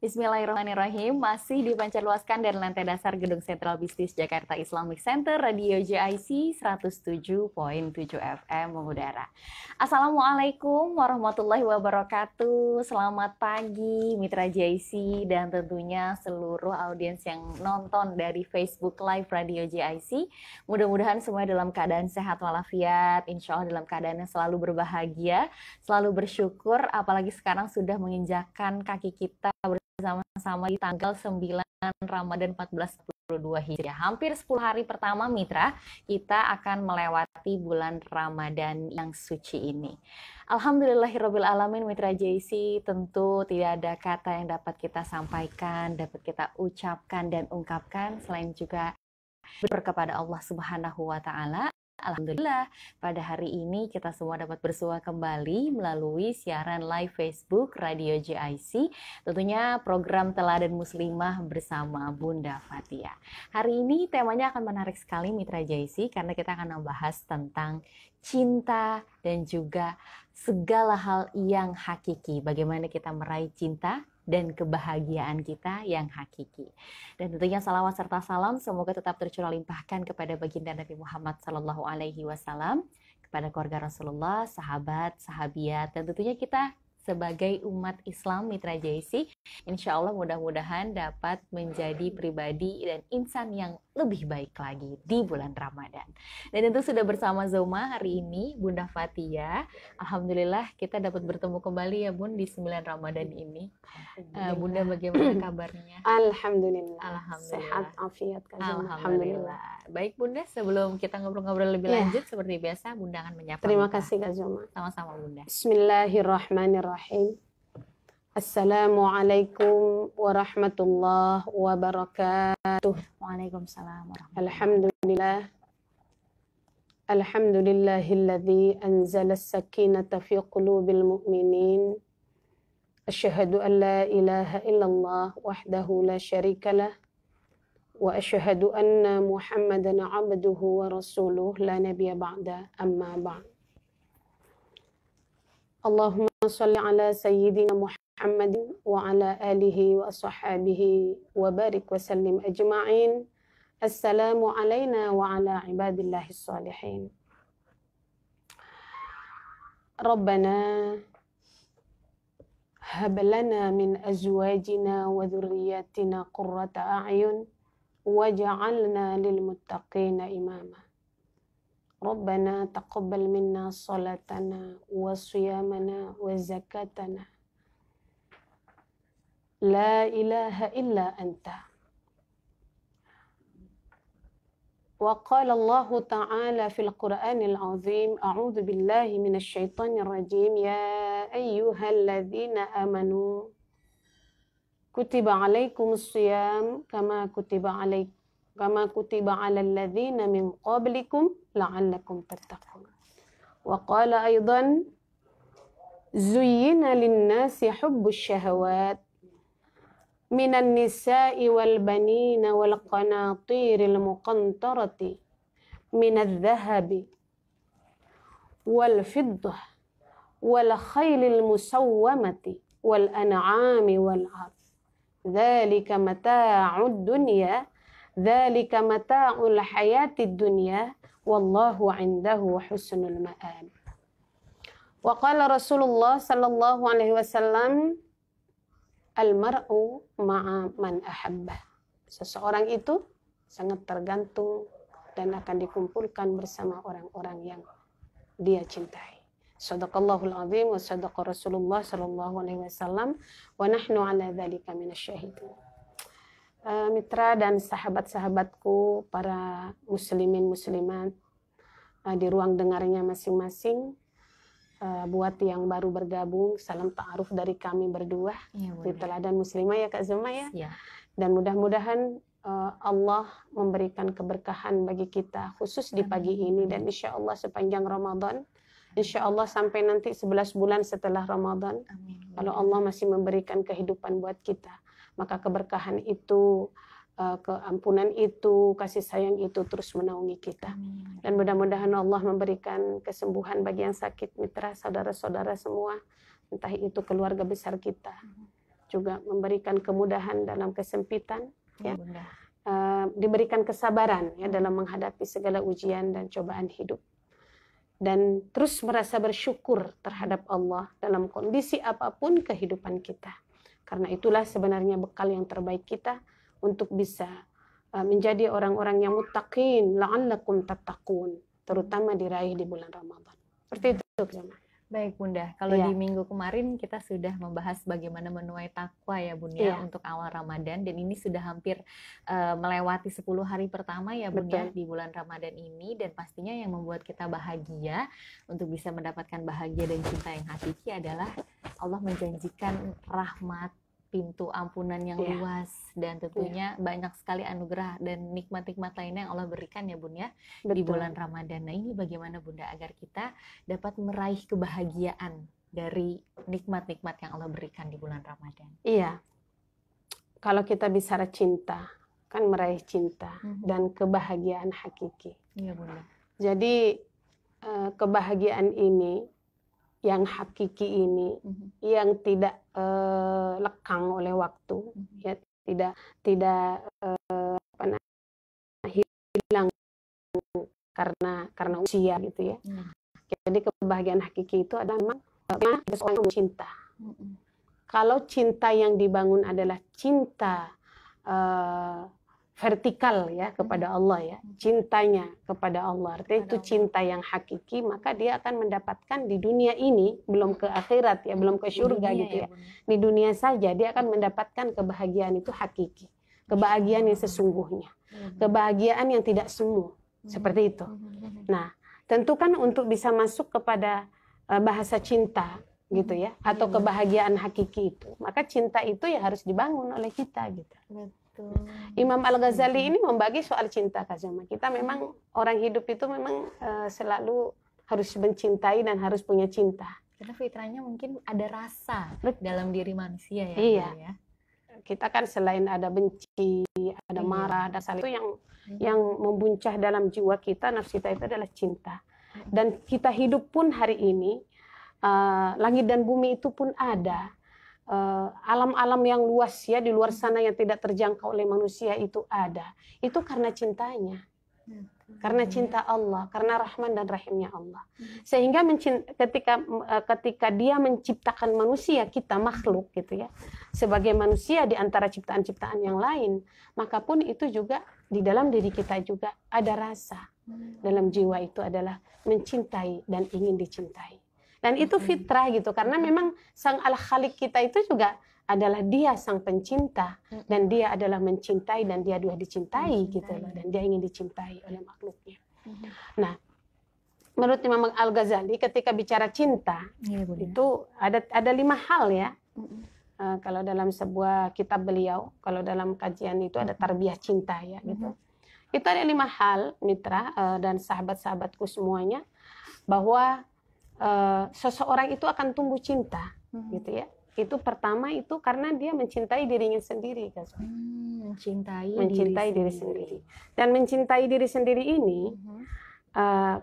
Bismillahirrahmanirrahim. Masih dipancarluaskan dari lantai dasar Gedung Sentral Bisnis Jakarta Islamic Center, Radio JIC 107.7 FM mengudara. Assalamualaikum warahmatullahi wabarakatuh. Selamat pagi Mitra JIC dan tentunya seluruh audiens yang nonton dari Facebook Live Radio JIC. Mudah-mudahan semua dalam keadaan sehat walafiat, insya Allah dalam keadaan yang selalu berbahagia, selalu bersyukur, apalagi sekarang sudah menginjakkan kaki kita bersama-sama di tanggal 9 Ramadan 1442 Hijriah. Hampir 10 hari pertama Mitra, kita akan melewati bulan Ramadan yang suci ini. Alhamdulillahirrabbilalamin Mitra JIC, tentu tidak ada kata yang dapat kita sampaikan, dapat kita ucapkan dan ungkapkan selain juga bersyukur kepada Allah Subhanahu wa Ta'ala. Alhamdulillah, pada hari ini kita semua dapat bersua kembali melalui siaran live Facebook Radio JIC, tentunya program Teladan Muslimah bersama Bunda Fatia. Hari ini temanya akan menarik sekali Mitra JIC karena kita akan membahas tentang cinta dan juga segala hal yang hakiki. Bagaimana kita meraih cinta dan kebahagiaan kita yang hakiki. Dan tentunya salawat serta salam semoga tetap tercurah limpahkan kepada baginda Nabi Muhammad SAW, kepada keluarga Rasulullah, sahabat, sahabiat, dan tentunya kita sebagai umat Islam Mitra JIC, insya Allah mudah-mudahan dapat menjadi pribadi dan insan yang lebih baik lagi di bulan Ramadan. Dan tentu sudah bersama Zoma hari ini, Bunda Fatia. Alhamdulillah kita dapat bertemu kembali ya Bun di 9 Ramadan ini. Bunda bagaimana kabarnya? Alhamdulillah. Alhamdulillah. Sehat, afiat. Alhamdulillah. Baik Bunda, sebelum kita ngobrol-ngobrol lebih lanjut, seperti biasa Bunda akan menyapa. Terima kasih Kak Zoma. Sama-sama Bunda. Bismillahirrahmanirrahim. Assalamualaikum warahmatullahi wabarakatuh. Waalaikumsalam warahmatullahi Alhamdulillah. Alhamdulillahilladzi anzala as-sakinata fi qulubil mu'minin. Asyhadu an la ilaha illallah wahdahu la syarikalah wa asyhadu anna Muhammadan 'abduhu wa rasuluh la nabiyya ba'da amma ba'd. Allahumma shalli ala sayyidina Muhammadin wa ala alihi wa ashabihi wa barik wa sallim ajma'in. Assalamu alayna wa ala ibadillahis salihin. Rabbana hab lana min azwajina wa dhurriyyatina qurrata a'yun waj'alna lil muttaqina imama. Rabbana taqabbal minna salatana wa siyamana wa zakatana. La ilaha illa anta. Wa qala Allah ta'ala fil Qur'anil 'azim, a'udzu billahi minasy syaithanir rajim, ya ayyuhalladzina amanu kutiba 'alaikumus shiyam kama kutiba 'alal ladzina min qablikum la'allakum tattaqun. Wa qala aidan zuyyina lin-nasi hubbus syahawat minan nisa'i wal banina wal qanatiril muqantarati minadh dhahabi wal fiddah wal khaylil musawwamati wal an'ami wal harth. Dzalika mata'ud dunya, dzalika mata'ul hayatid dunya, wallahu 'indahu husnul ma'ab. Wa qala Rasulullah sallallahu alaihi wasallam, al-mar'u ma'a man ahabba. Seseorang itu sangat tergantung dan akan dikumpulkan bersama orang-orang yang dia cintai. Shadaqallahul azim wa sadaqa Rasulullah sallallahu alaihi wasallam wa nahnu ala dzalika minasyahidin. Mitra dan sahabat-sahabatku, para muslimin muslimat di ruang dengarnya masing-masing, buat yang baru bergabung, salam ta'aruf dari kami berdua di Teladan Muslimah ya Kak Zuma ya. Dan mudah-mudahan Allah memberikan keberkahan bagi kita khusus di pagi ini dan insya Allah sepanjang Ramadan, insya Allah sampai nanti 11 bulan setelah Ramadan. Kalau Allah masih memberikan kehidupan buat kita, maka keberkahan itu, keampunan itu, kasih sayang itu terus menaungi kita. Dan mudah-mudahan Allah memberikan kesembuhan bagi yang sakit, mitra, saudara-saudara semua, entah itu keluarga besar kita, juga memberikan kemudahan dalam kesempitan, Ya, ya. Bunda. Diberikan kesabaran ya dalam menghadapi segala ujian dan cobaan hidup. Dan terus merasa bersyukur terhadap Allah dalam kondisi apapun kehidupan kita. Karena itulah sebenarnya bekal yang terbaik kita untuk bisa menjadi orang-orang yang muttaqin, la'allakum tattaqun, terutama diraih di bulan Ramadan. Seperti itu, jemaah. Baik Bunda, kalau Iya. di minggu kemarin kita sudah membahas bagaimana menuai takwa ya Bun ya Iya. untuk awal Ramadan, dan ini sudah hampir melewati 10 hari pertama ya Bun ya Betul. di bulan Ramadan ini, dan pastinya yang membuat kita bahagia untuk bisa mendapatkan bahagia dan cinta yang hakiki adalah Allah menjanjikan rahmat, pintu ampunan yang Iya. luas, dan tentunya banyak sekali anugerah dan nikmat-nikmat lainnya yang Allah berikan ya Bun ya di Betul. bulan Ramadan. Nah, ini bagaimana Bunda agar kita dapat meraih kebahagiaan dari nikmat-nikmat yang Allah berikan di bulan Ramadan? Iya. Kalau kita bicara cinta, kan meraih cinta dan kebahagiaan hakiki. Iya Bunda. Jadi kebahagiaan ini, yang hakiki ini, yang tidak lekang oleh waktu, ya tidak hilang karena usia gitu ya. Jadi kebahagiaan hakiki itu adalah memang seorang yang cinta. Kalau cinta yang dibangun adalah cinta vertikal ya kepada Allah ya, cintanya kepada Allah, artinya itu cinta yang hakiki, maka dia akan mendapatkan di dunia ini, belum ke akhirat ya, belum ke surga gitu ya, di dunia saja dia akan mendapatkan kebahagiaan itu hakiki, kebahagiaan yang sesungguhnya, kebahagiaan yang tidak semu, seperti itu. Nah, tentu kan untuk bisa masuk kepada bahasa cinta gitu ya, atau kebahagiaan hakiki itu, maka cinta itu ya harus dibangun oleh kita gitu. Imam Al-Ghazali ini membagi soal cinta, Kak Zama. Kita memang orang hidup itu memang selalu harus mencintai dan harus punya cinta. Karena fitrahnya mungkin ada rasa dalam diri manusia ya. Iya. Ya? Kita kan selain ada benci, ada marah, ada saling itu yang membuncah dalam jiwa kita, nafsu kita itu adalah cinta. Dan kita hidup pun hari ini, langit dan bumi itu pun ada. Alam-alam yang luas ya di luar sana yang tidak terjangkau oleh manusia itu ada. Itu karena cintanya. Karena cinta Allah, karena rahman dan rahimnya Allah. Sehingga ketika dia menciptakan manusia, kita makhluk gitu ya, sebagai manusia di antara ciptaan-ciptaan yang lain, maka pun itu juga di dalam diri kita juga ada rasa. Dalam jiwa itu adalah mencintai dan ingin dicintai. Dan itu fitrah gitu, karena memang sang Al-Khaliq kita itu juga adalah dia sang pencinta, dan dia adalah mencintai dan dia juga dicintai gitu loh, dan dia ingin dicintai oleh makhluknya. Nah, menurut Imam Al-Ghazali ketika bicara cinta itu ada 5 hal ya. Kalau dalam sebuah kitab beliau, kalau dalam kajian itu ada tarbiyah cinta ya gitu. Itu ada 5 hal, mitra dan sahabat-sahabatku semuanya, bahwa seseorang itu akan tumbuh cinta, gitu ya. Itu pertama itu karena dia mencintai dirinya sendiri, mencintai diri sendiri. Dan mencintai diri sendiri ini,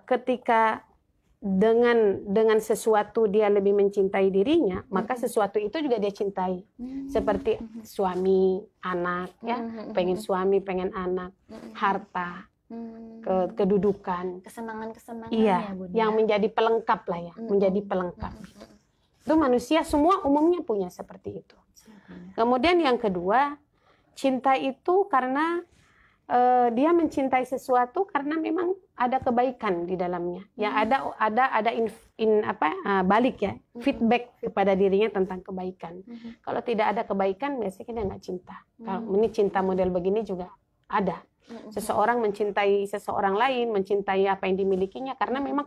ketika dengan sesuatu dia lebih mencintai dirinya, maka sesuatu itu juga dia cintai. Seperti suami, anak, ya, pengen suami, pengen anak, harta. Kedudukan, kesenangan-kesenangan iya, yang menjadi pelengkap lah ya, menjadi pelengkap. Itu manusia semua umumnya punya seperti itu. Kemudian yang kedua, cinta itu karena dia mencintai sesuatu karena memang ada kebaikan di dalamnya. Yang ada balik ya, feedback kepada dirinya tentang kebaikan. Kalau tidak ada kebaikan, biasanya dia nggak cinta. Kalau ini cinta model begini juga ada. Seseorang mencintai seseorang lain, mencintai apa yang dimilikinya karena memang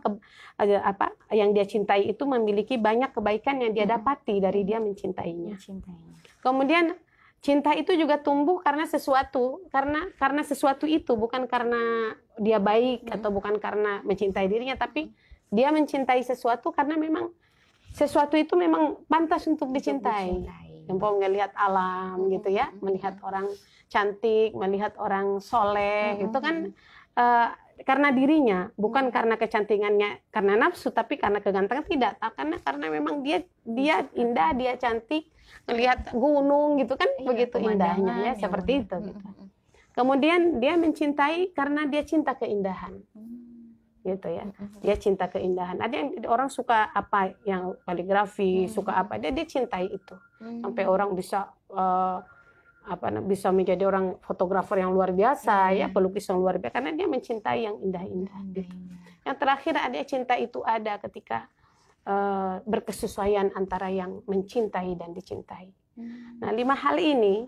yang dia cintai itu memiliki banyak kebaikan yang dia dapati dari dia mencintainya. Kemudian cinta itu juga tumbuh karena sesuatu, karena sesuatu itu bukan karena dia baik atau bukan karena mencintai dirinya, tapi dia mencintai sesuatu karena memang sesuatu itu memang pantas untuk dicintai. Empom ngelihat alam gitu ya, melihat orang cantik, melihat orang soleh, itu kan karena dirinya, bukan karena kecantikannya, karena nafsu, tapi karena kegantengan tidak. Karena memang dia indah, dia cantik, melihat gunung gitu kan, begitu indahnya ya, seperti itu. Gitu. Kemudian dia mencintai karena dia cinta keindahan, gitu ya. Dia cinta keindahan. Ada yang orang suka apa yang kaligrafi, suka apa, dia cintai itu. Sampai orang bisa bisa menjadi orang fotografer yang luar biasa, ya, pelukis yang luar biasa, karena dia mencintai yang indah-indah. Gitu. Yang terakhir ada cinta itu ada ketika berkesesuaian antara yang mencintai dan dicintai. Nah, 5 hal ini,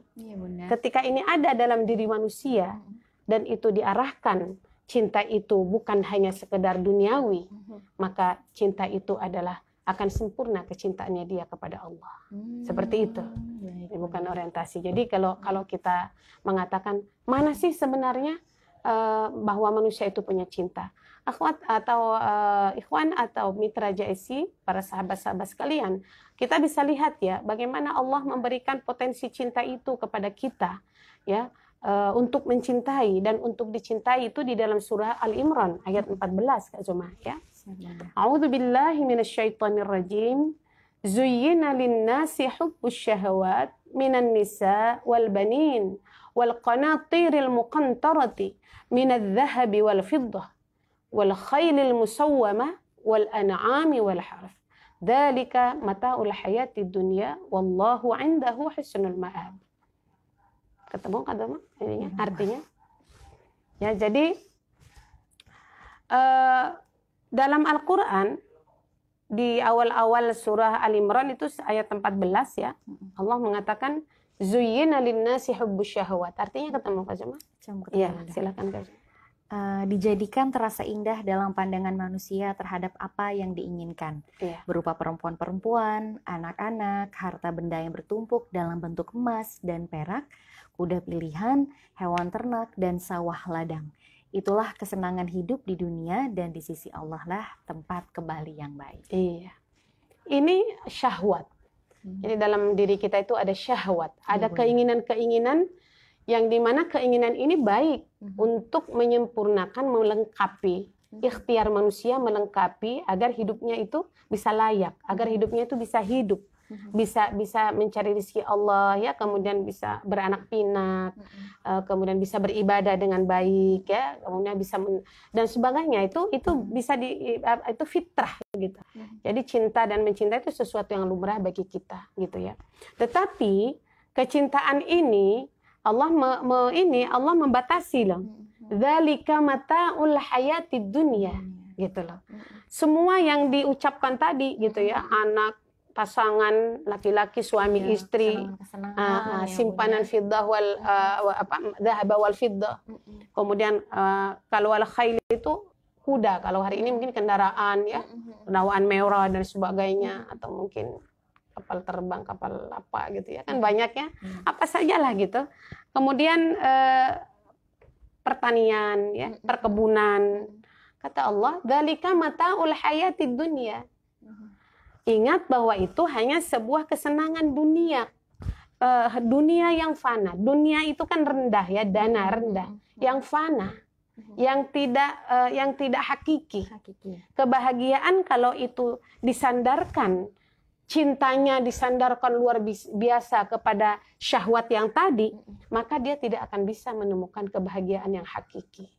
ketika ini ada dalam diri manusia dan itu diarahkan, cinta itu bukan hanya sekedar duniawi, maka cinta itu adalah akan sempurna kecintaannya dia kepada Allah. Seperti itu. Ini bukan orientasi. Jadi kalau kita mengatakan mana sih sebenarnya bahwa manusia itu punya cinta, akhwat atau ikhwan atau mitra JSC, para sahabat-sahabat sekalian, kita bisa lihat ya bagaimana Allah memberikan potensi cinta itu kepada kita, ya, untuk mencintai dan untuk dicintai itu di dalam surah Al-Imran ayat 14 Kak Zuma, ya. A'udzu billahi minasyaitonir rajim. Zuyyina lin-nasi hubbus syahawat minan nisa wal banin wal qanatiril muqantarati minadh-dhahabi wal fiddah wal khailil musawwamah wal an'ami wal harth. Dzalika mata'ul hayatid dunya wallahu 'indahu husnul ma'ab. Ketemu kata ininya artinya? Ya, jadi dalam Al-Quran di awal-awal surah Al-Imran itu ayat 14 ya, Allah mengatakan zuyyina lin-nasi hubbus syahawat. Artinya ketemu Kak Juma? Iya, silakan Kak Juma. Dijadikan terasa indah dalam pandangan manusia terhadap apa yang diinginkan, berupa perempuan-perempuan, anak-anak, harta benda yang bertumpuk dalam bentuk emas dan perak, kuda pilihan, hewan ternak, dan sawah ladang. Itulah kesenangan hidup di dunia dan di sisi Allah lah tempat kembali yang baik. Iya. Ini syahwat. Jadi dalam diri kita itu ada syahwat, ada keinginan-keinginan yang dimana keinginan ini baik untuk menyempurnakan, melengkapi ikhtiar manusia, melengkapi agar hidupnya itu bisa layak, agar hidupnya itu bisa hidup. Bisa mencari rezeki Allah, ya, kemudian bisa beranak pinak, kemudian bisa beribadah dengan baik, ya, kemudian bisa dan sebagainya, itu bisa itu fitrah gitu. Jadi cinta dan mencintai itu sesuatu yang lumrah bagi kita gitu ya. Tetapi kecintaan ini Allah membatasi loh. Dzalika mata'ul hayatid dunya gitu loh. Semua yang diucapkan tadi gitu ya, anak, pasangan, laki-laki, suami, istri, simpanan fiddah wal dhahab wal fiddah. Kemudian kalau al khail itu kuda, kalau hari ini mungkin kendaraan, ya, kendaraan mewah dan sebagainya, atau mungkin kapal terbang, kapal apa gitu ya, kan banyak ya, apa sajalah gitu. Kemudian pertanian, ya, perkebunan. Kata Allah, dzalika mata'ul hayatid dunya. Ingat bahwa itu hanya sebuah kesenangan dunia, dunia yang fana. Dunia itu kan rendah ya, dana rendah, yang fana, yang tidak hakiki. Kebahagiaan kalau itu disandarkan, cintanya disandarkan luar biasa kepada syahwat yang tadi, maka dia tidak akan bisa menemukan kebahagiaan yang hakiki.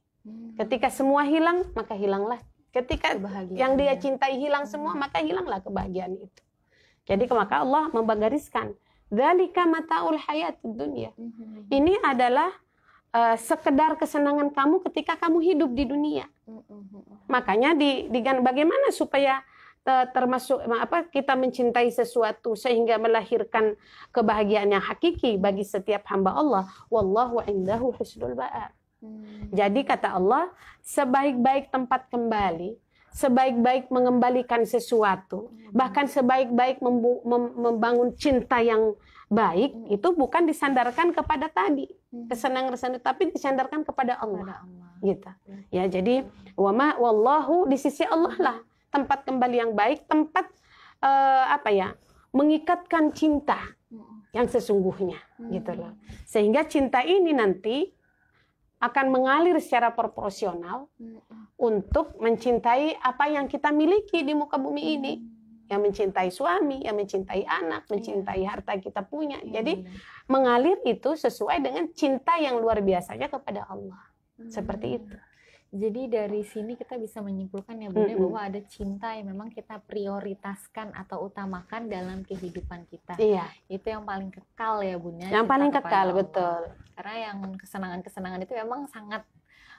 Ketika semua hilang, maka hilanglah. Ketika yang dia cintai hilang semua, maka hilanglah kebahagiaan itu. Jadi maka Allah membagariskan, dzalika mata'ul hayatid dunya. Ini adalah sekedar kesenangan kamu ketika kamu hidup di dunia. Makanya bagaimana supaya termasuk kita mencintai sesuatu sehingga melahirkan kebahagiaan yang hakiki bagi setiap hamba Allah. Wallahu indahu husnul ma'ab. Jadi kata Allah, sebaik-baik tempat kembali, sebaik-baik mengembalikan sesuatu, bahkan sebaik-baik membangun cinta yang baik, itu bukan disandarkan kepada tadi kesenangan-kesenangan, tapi disandarkan kepada Allah. Gitu. Ya, jadi wallahu di sisi Allah lah tempat kembali yang baik, tempat mengikatkan cinta yang sesungguhnya, gitu loh. Sehingga cinta ini nanti akan mengalir secara proporsional untuk mencintai apa yang kita miliki di muka bumi ini. Yang mencintai suami, yang mencintai anak, mencintai harta kita punya. Jadi mengalir itu sesuai dengan cinta yang luar biasanya kepada Allah. Seperti itu. Jadi dari sini kita bisa menyimpulkan ya Bunda bahwa ada cinta yang memang kita prioritaskan atau utamakan dalam kehidupan kita. Iya. Itu yang paling kekal ya Bunda. Yang paling kekal, Allah. betul. Karena yang kesenangan-kesenangan itu memang sangat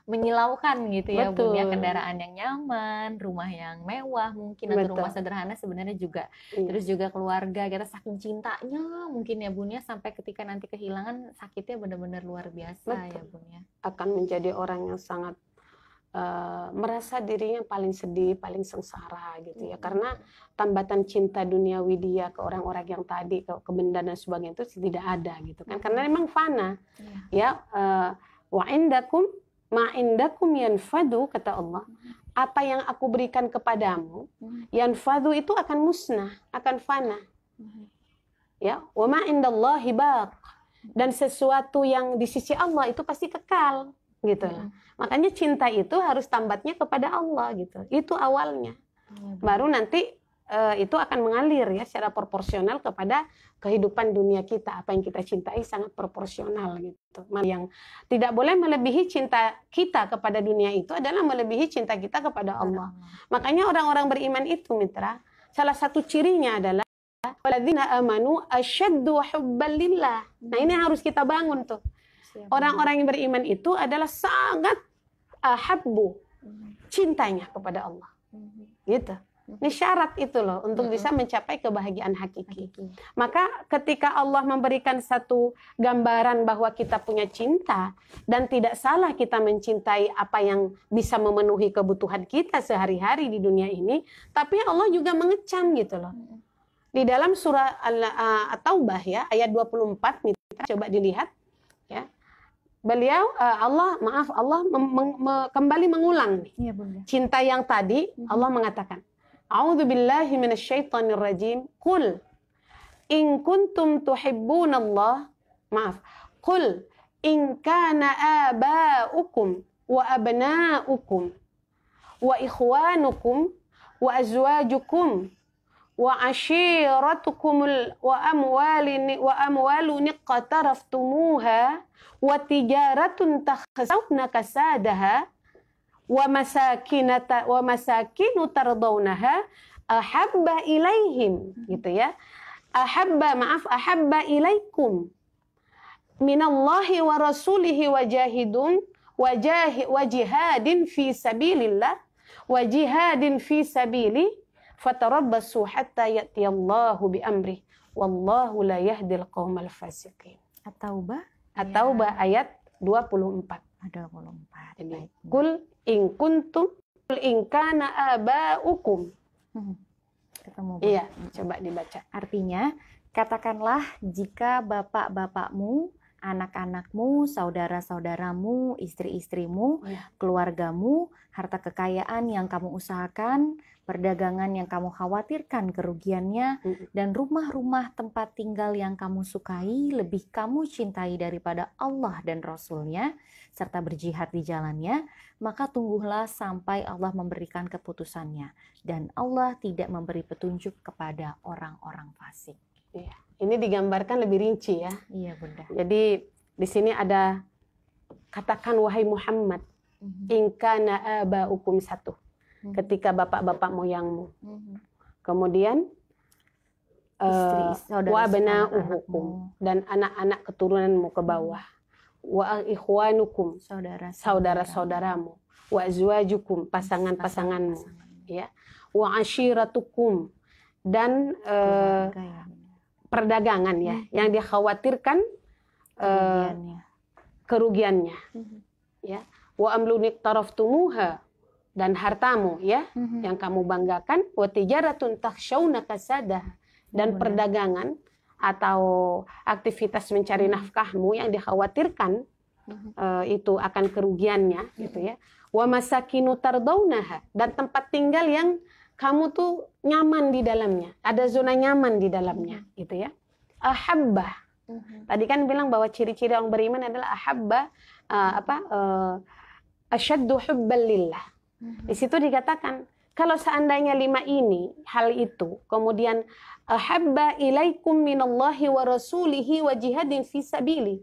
menyilaukan gitu ya Betul. Bunda. Kendaraan yang nyaman, rumah yang mewah mungkin, atau rumah sederhana sebenarnya juga. Terus juga keluarga, kita saking cintanya mungkin ya Bunda, sampai ketika nanti kehilangan sakitnya benar-benar luar biasa. Betul. Ya Bunda. Akan menjadi orang yang sangat merasa dirinya paling sedih, paling sengsara gitu ya. Karena tambatan cinta duniawi dia ke orang-orang yang tadi, ke benda dan sebagainya itu tidak ada gitu kan. Karena memang fana. Ya, wa indakum ma indakum yanfadu, kata Allah. Apa yang aku berikan kepadamu, yanfadu itu akan musnah, akan fana. Ya, wa ma indallahi baq. Dan sesuatu yang di sisi Allah itu pasti kekal gitu lah. Makanya cinta itu harus tambatnya kepada Allah gitu. Itu awalnya. Baru nanti itu akan mengalir ya secara proporsional kepada kehidupan dunia kita. Apa yang kita cintai sangat proporsional gitu. Yang tidak boleh melebihi cinta kita kepada dunia itu adalah melebihi cinta kita kepada Allah. Makanya orang-orang beriman itu, mitra, salah satu cirinya adalah walladzina amanu asyaddu hubban lillah. Nah, ini harus kita bangun tuh. Orang-orang yang beriman itu adalah sangat habbu, cintanya kepada Allah. Gitu. Ini syarat itu loh untuk bisa mencapai kebahagiaan hakiki. Maka ketika Allah memberikan satu gambaran bahwa kita punya cinta dan tidak salah kita mencintai apa yang bisa memenuhi kebutuhan kita sehari-hari di dunia ini, tapi Allah juga mengecam gitu loh. Di dalam surah At-Taubah ya, ayat 24, coba dilihat ya. Beliau Allah kembali mengulang nih. Cinta yang tadi Allah mengatakan, A'udzubillahi minasyaitonirrajim. Qul in kuntum tuhibbunallah. Qul in kana aba'ukum wa abna'ukum wa ikhwanukum wa azwajukum wa ashiratukum wa amwalun iqtaraftumuha wa tijaratun takhshawna kasadaha wa masakinu tardawnaha ahabba ilaihim, gitu ya. Ahabba ilaikum minallahi wa rasulihi wa jihadin fi sabilillah wa jihadin fi sabili fatarabbasu hatta ya'tiyallahu bi amrih wallahu la yahdil qaumal fasiqin. At-Taubah ayat 24. 24. Jadi, Qul in kuntum, qul in kana aba'ukum. Iya, coba dibaca. Artinya, katakanlah jika bapak-bapakmu, anak-anakmu, saudara-saudaramu, istri-istrimu, keluargamu, harta kekayaan yang kamu usahakan, perdagangan yang kamu khawatirkan kerugiannya, dan rumah-rumah tempat tinggal yang kamu sukai lebih kamu cintai daripada Allah dan Rasul-Nya, serta berjihad di jalannya, maka tunggulah sampai Allah memberikan keputusannya. Dan Allah tidak memberi petunjuk kepada orang-orang fasik. Iya. Ini digambarkan lebih rinci ya. Iya, Bunda. Jadi di sini ada, katakan wahai Muhammad, in kana aba'ukum satu. Ketika bapak-bapak moyangmu. Kemudian wa abna'ukum, dan anak-anak keturunanmu ke bawah. Wa ikhwanukum, saudara-saudaramu. Wa azwajukum, pasangan-pasanganmu. Ya. Wa ashiratukum, dan perdagangan ya, yang dikhawatirkan kerugiannya. Ya. Wa amlunik taraftumuha, dan hartamu ya, yang kamu banggakan. Wa tijaratun takhshawna kasadaha, dan perdagangan atau aktivitas mencari nafkahmu yang dikhawatirkan itu akan kerugiannya gitu ya. Wa masakinu tardawnaha, dan tempat tinggal yang kamu tuh nyaman di dalamnya, ada zona nyaman di dalamnya gitu ya. Ahabba, Tadi kan bilang bahwa ciri-ciri orang beriman adalah ahabba asyaddu hubban lillah. Di situ dikatakan kalau seandainya 5 ini hal itu, kemudian ahabba ilaikum minallahi wa rasulihi wa jihadin fi sabili.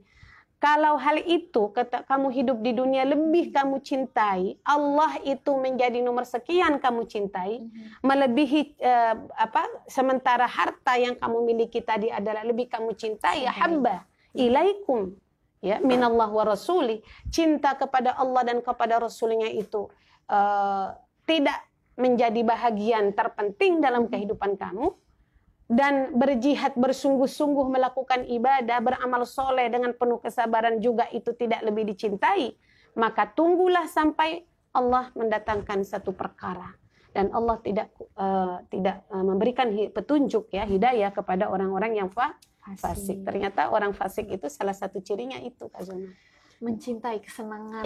Kalau hal itu kamu hidup di dunia lebih kamu cintai, Allah itu menjadi nomor sekian kamu cintai, melebihi sementara harta yang kamu miliki tadi adalah lebih kamu cintai, ahabba ilaikum ya minallah wa rasuli. Cinta kepada Allah dan kepada Rasulnya itu tidak menjadi bahagian terpenting dalam kehidupan kamu, dan berjihad bersungguh-sungguh melakukan ibadah, beramal soleh dengan penuh kesabaran juga itu tidak lebih dicintai, maka tunggulah sampai Allah mendatangkan satu perkara, dan Allah tidak memberikan petunjuk ya, hidayah kepada orang-orang yang fasik. Ternyata orang fasik itu salah satu cirinya itu, Kak Zona, mencintai kesenangan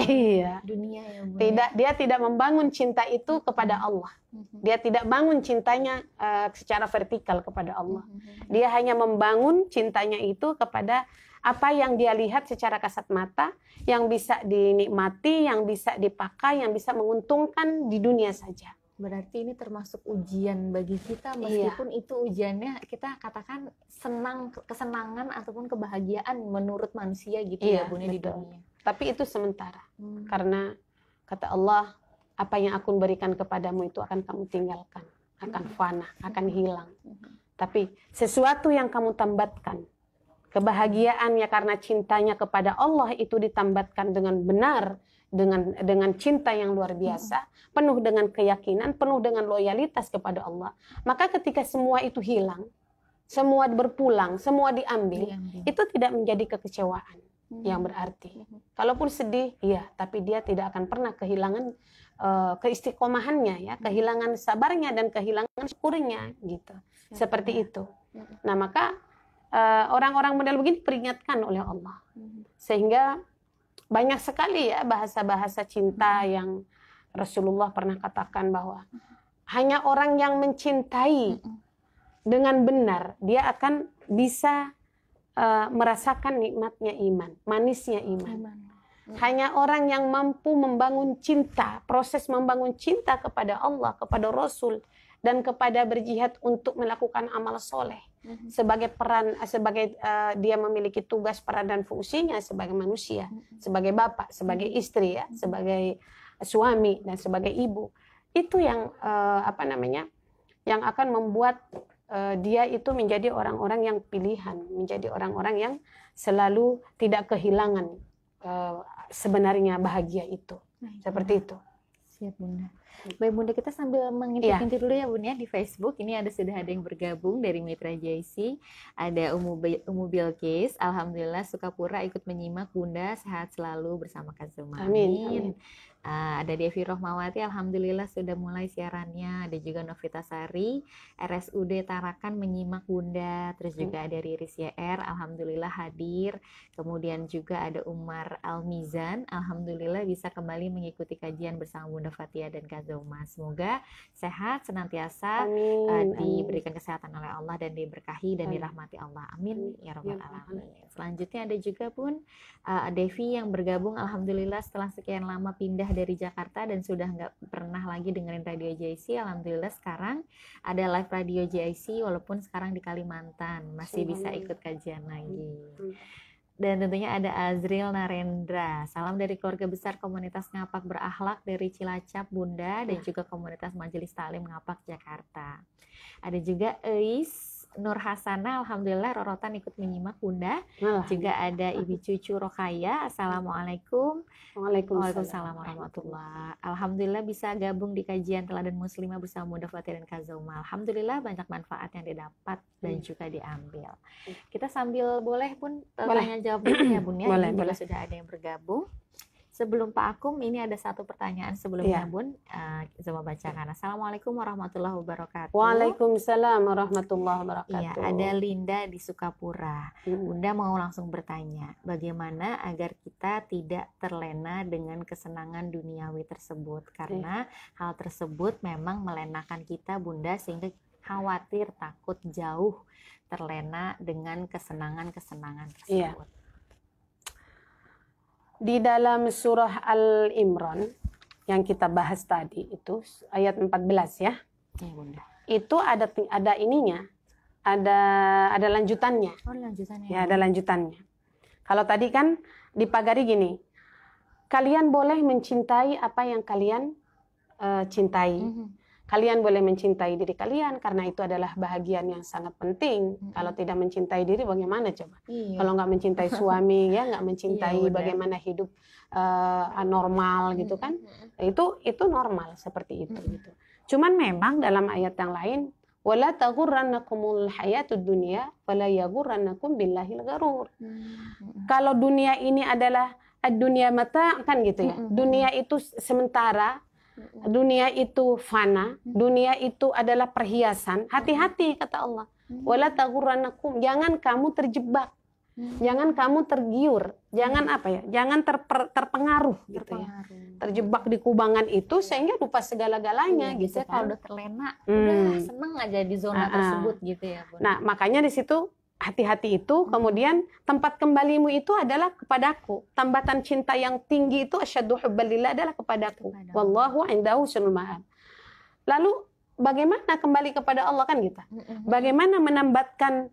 dunia ya Bu. Dia tidak membangun cinta itu kepada Allah. Dia tidak bangun cintanya secara vertikal kepada Allah. Dia hanya membangun cintanya itu kepada apa yang dia lihat secara kasat mata, yang bisa dinikmati, yang bisa dipakai, yang bisa menguntungkan di dunia saja. Berarti ini termasuk ujian bagi kita, meskipun itu ujiannya kita katakan kesenangan ataupun kebahagiaan menurut manusia gitu ya Bunda di dunia. Tapi itu sementara. Karena kata Allah, apa yang aku berikan kepadamu itu akan kamu tinggalkan, akan fana, akan hilang. Tapi sesuatu yang kamu tambatkan, kebahagiaannya karena cintanya kepada Allah itu ditambatkan dengan benar, dengan cinta yang luar biasa, penuh dengan keyakinan, penuh dengan loyalitas kepada Allah. Maka ketika semua itu hilang, semua berpulang, semua diambil, itu tidak menjadi kekecewaan yang berarti. Kalaupun sedih, iya, tapi dia tidak akan pernah kehilangan keistiqomahannya ya, kehilangan sabarnya dan kehilangan syukurnya gitu. Seperti itu. Nah, maka orang-orang model begini peringatkan oleh Allah. Sehingga banyak sekali ya bahasa-bahasa cinta yang Rasulullah pernah katakan bahwa hanya orang yang mencintai dengan benar, dia akan bisa merasakan nikmatnya iman, manisnya iman. Hanya orang yang mampu membangun cinta, proses membangun cinta kepada Allah, kepada Rasul, dan kepada berjihad untuk melakukan amal soleh. Sebagai dia memiliki tugas, peran, dan fungsinya sebagai manusia, sebagai bapak, sebagai istri, ya, sebagai suami, dan sebagai ibu. Itu yang yang akan membuat dia itu menjadi orang-orang yang pilihan, menjadi orang-orang yang selalu tidak kehilangan sebenarnya bahagia itu. Seperti itu. Siap Bunda. Baik Bunda, kita sambil mengintip-intip dulu ya Bunda di Facebook. Ini sudah ada yang bergabung dari Mitra JC. Ada Umu Bilqis, alhamdulillah Sukapura ikut menyimak Bunda, sehat selalu bersama Kak Zuma. Amin. Ada Devi Rohmawati, alhamdulillah sudah mulai siarannya. Ada juga Novita Sari, RSUD Tarakan menyimak Bunda. Terus juga ada Riris YR, alhamdulillah hadir. Kemudian juga ada Umar Almizan, alhamdulillah bisa kembali mengikuti kajian bersama Bunda Fatia dan Kak Zuma. Semoga sehat senantiasa, diberikan kesehatan oleh Allah dan diberkahi dan dirahmati Allah. Amin ya rabbal alamin. Selanjutnya ada juga pun Devi yang bergabung, alhamdulillah setelah sekian lama pindah dari Jakarta dan sudah nggak pernah lagi dengerin Radio JIC. Alhamdulillah sekarang ada live Radio JIC walaupun sekarang di Kalimantan, masih bisa ikut kajian lagi. Dan tentunya ada Azril Narendra, salam dari keluarga besar komunitas Ngapak Berakhlak dari Cilacap Bunda, dan juga komunitas Majelis Taklim Ngapak Jakarta. Ada juga Eis Nur Hasana, alhamdulillah Rorotan ikut menyimak Bunda. Juga ada Ibu Cucu Rokaya, assalamualaikum. Waalaikumsalam warahmatullahi. Alhamdulillah bisa gabung di kajian Teladan Muslimah bersama Bunda Fatia dan Kak Zuma. Alhamdulillah banyak manfaat yang didapat dan juga diambil. Kita sambil boleh pun tanya jawab dulu ya Bun ya. Boleh. Sudah ada yang bergabung. Sebelum Pak Akum, ini ada satu pertanyaan sebelumnya Bun. Coba bacakan. Assalamualaikum warahmatullahi wabarakatuh. Waalaikumsalam warahmatullahi wabarakatuh. Iya, ada Linda di Sukapura. Bunda mau langsung bertanya, bagaimana agar kita tidak terlena dengan kesenangan duniawi tersebut? Karena hal tersebut memang melenakan kita Bunda, sehingga khawatir, takut, jauh, terlena dengan kesenangan-kesenangan Iya. tersebut. Di dalam surah Al-Imran yang kita bahas tadi itu ayat 14 ya. Ya, Bunda. Itu ada ininya. Ada lanjutannya. Oh, lanjutannya. Ya, ada lanjutannya. Kalau tadi kan dipagari gini. Kalian boleh mencintai apa yang kalian cintai. Kalian boleh mencintai diri kalian karena itu adalah bahagian yang sangat penting. Kalau tidak mencintai diri bagaimana coba? Iya. Kalau nggak mencintai suami ya nggak mencintai Iya, bagaimana hidup normal gitu kan? Itu normal seperti itu gitu. Cuman memang dalam ayat yang lain wala taghurrannakumul hayatud dunya wala yaghurrannakum billahil gharur. Kalau dunia ini adalah dunia mata kan gitu ya. Dunia itu sementara. Dunia itu fana, dunia itu adalah perhiasan. Hati-hati kata Allah. Wala taghurrannakum, jangan kamu terjebak. Jangan kamu tergiur, jangan apa ya? Jangan terpengaruh gitu ya. Terjebak di kubangan itu sehingga lupa segala-galanya gitu Kalau kan. udah terlena, udah seneng aja di zona tersebut gitu ya, Bunda. Nah, makanya di situ hati-hati itu, kemudian tempat kembalimu itu adalah kepadaku. Tambatan cinta yang tinggi itu asyaddu hubbalillah adalah kepadaku. Wallahu indahu husnul ma'ab. Lalu bagaimana kembali kepada Allah kan kita? Bagaimana menambatkan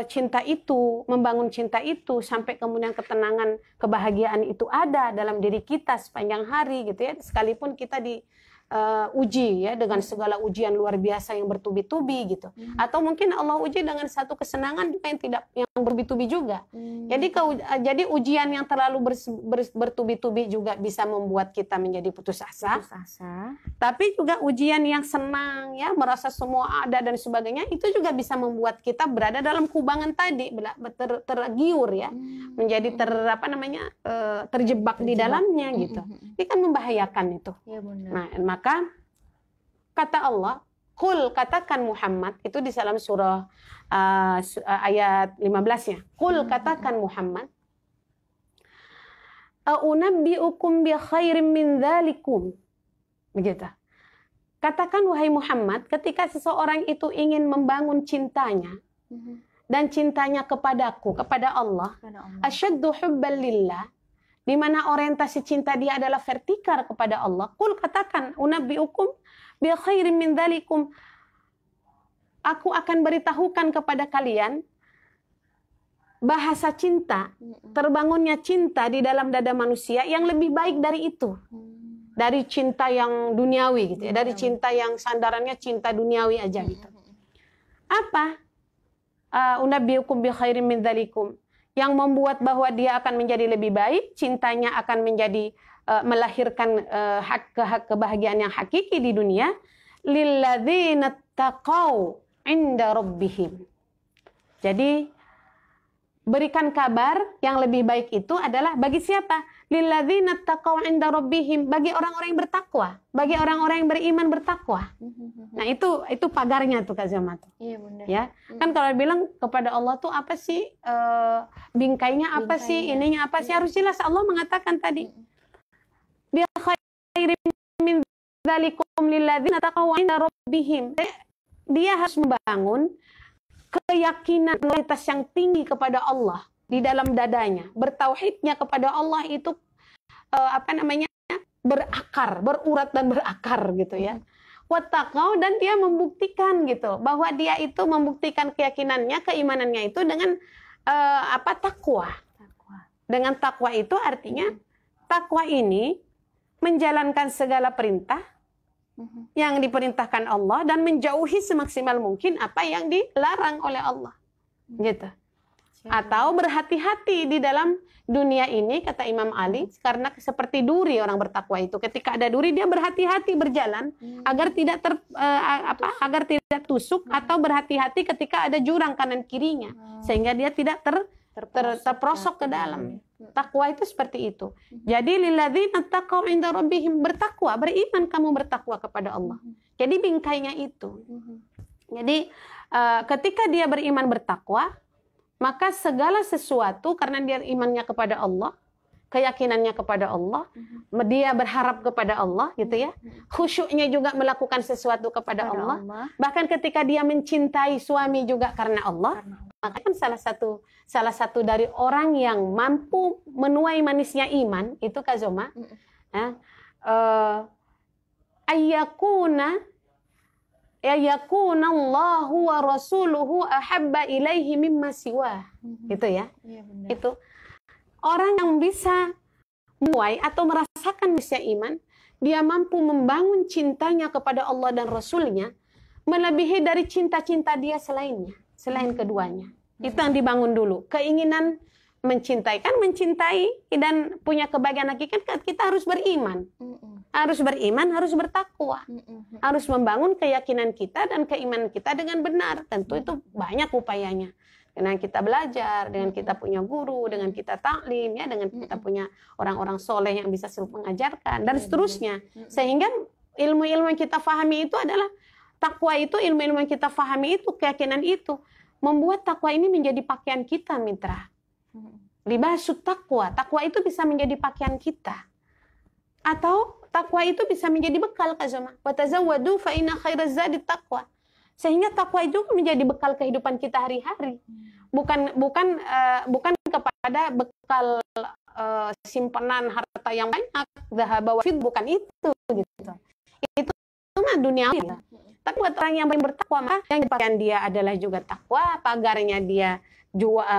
cinta itu, membangun cinta itu sampai kemudian ketenangan, kebahagiaan itu ada dalam diri kita sepanjang hari gitu ya. Sekalipun kita uji ya dengan segala ujian luar biasa yang bertubi-tubi gitu. Atau mungkin Allah uji dengan satu kesenangan juga yang bertubi-tubi juga. Jadi ujian yang terlalu bertubi-tubi juga bisa membuat kita menjadi putus asa. Tapi juga ujian yang senang ya, merasa semua ada dan sebagainya, itu juga bisa membuat kita berada dalam kubangan tadi, tergiur ya. Menjadi terjebak di dalamnya gitu. Ini kan membahayakan itu. Ya, benar. Nah, maka kata Allah, Qul, katakan Muhammad, itu di dalam surah ayat 15-nya. Qul, katakan Muhammad, A'unabbi'ukum bi khairim min dzalikum. Begitu. Katakan wahai Muhammad, ketika seseorang itu ingin membangun cintanya dan cintanya kepadaku, kepada Allah, asyaddu hubban lillah, di mana orientasi cinta dia adalah vertikal kepada Allah. Qul, katakan, unabbi'ukum bi khairim min dzalikum. Aku akan beritahukan kepada kalian bahasa cinta, terbangunnya cinta di dalam dada manusia yang lebih baik dari itu. Dari cinta yang duniawi gitu ya, dari cinta yang sandarannya cinta duniawi aja gitu. Apa? Unabbi'ukum bi khairim min dzalikum. Yang membuat bahwa dia akan menjadi lebih baik, cintanya akan menjadi melahirkan kebahagiaan yang hakiki di dunia. Lilladzina taqaw inda rabbihim. Jadi berikan kabar yang lebih baik itu adalah bagi siapa? Lilladzina taqaw inda rabbihim, bagi orang-orang yang bertakwa, bagi orang-orang yang beriman bertakwa. Nah, itu pagarnya tuh Kak Zamat. Iya, Bunda. Ya. Kan kalau bilang kepada Allah tuh apa sih bingkainya apa sih, ininya apa sih, harus jelas. Allah mengatakan tadi bi khairim min dzalikum lilladzina taqaw inda rabbihim. Dia harus membangun keyakinan kualitas yang tinggi kepada Allah di dalam dadanya. Bertauhidnya kepada Allah itu berakar, berurat dan berakar gitu ya. Wattaqau, dan dia membuktikan gitu bahwa dia itu membuktikan keyakinannya, keimanannya itu dengan takwa. Dengan takwa itu artinya takwa ini menjalankan segala perintah yang diperintahkan Allah dan menjauhi semaksimal mungkin apa yang dilarang oleh Allah. Gitu. Atau berhati-hati di dalam dunia ini, kata Imam Ali, karena seperti duri orang bertakwa itu. Ketika ada duri dia berhati-hati berjalan agar tidak agar tidak tusuk, atau berhati-hati ketika ada jurang kanan kirinya sehingga dia tidak terprosok ke dalam. Takwa itu seperti itu. Jadi lilladzina taqaw inda rabbihim, bertakwa, beriman kamu bertakwa kepada Allah. Jadi bingkainya itu. Jadi ketika dia beriman bertakwa, maka segala sesuatu karena dia imannya kepada Allah, keyakinannya kepada Allah, dia berharap kepada Allah gitu ya. Khusyuknya juga melakukan sesuatu kepada Allah. Bahkan ketika dia mencintai suami juga karena Allah. Maka kan salah satu dari orang yang mampu menuai manisnya iman itu Kak Zoma, yakuna Allahu wa rasuluhu ahabba ilaihi mimma siwa. Gitu ya. Itu orang yang bisa menuai atau merasakan manisnya iman, dia mampu membangun cintanya kepada Allah dan Rasulnya melebihi dari cinta-cinta dia selain keduanya. Itu yang dibangun dulu. Keinginan mencintai. Kan mencintai dan punya kebahagiaan hakikat, kita harus beriman. Harus beriman, harus bertakwa. Harus membangun keyakinan kita dan keimanan kita dengan benar. Tentu itu banyak upayanya. Dengan kita belajar, dengan kita punya guru, dengan kita taklim, ya, dengan kita punya orang-orang soleh yang bisa mengajarkan, dan seterusnya. Sehingga ilmu-ilmu yang kita fahami itu adalah takwa itu, ilmu-ilmu yang kita fahami itu, keyakinan itu, membuat takwa ini menjadi pakaian kita, mitra. Libasut takwa. Takwa itu bisa menjadi pakaian kita. Atau takwa itu bisa menjadi bekal, Kak Zoma. Wa tazawwadu fa inna khairaz zadi taqwa. Sehingga takwa itu menjadi bekal kehidupan kita hari-hari. Bukan kepada bekal simpanan harta yang banyak, dhahaba wa fid, bukan itu gitu. Itu mah duniawi. Tapi buat orang yang bertakwa, maka yang dipakaian dia adalah juga takwa, pagarnya dia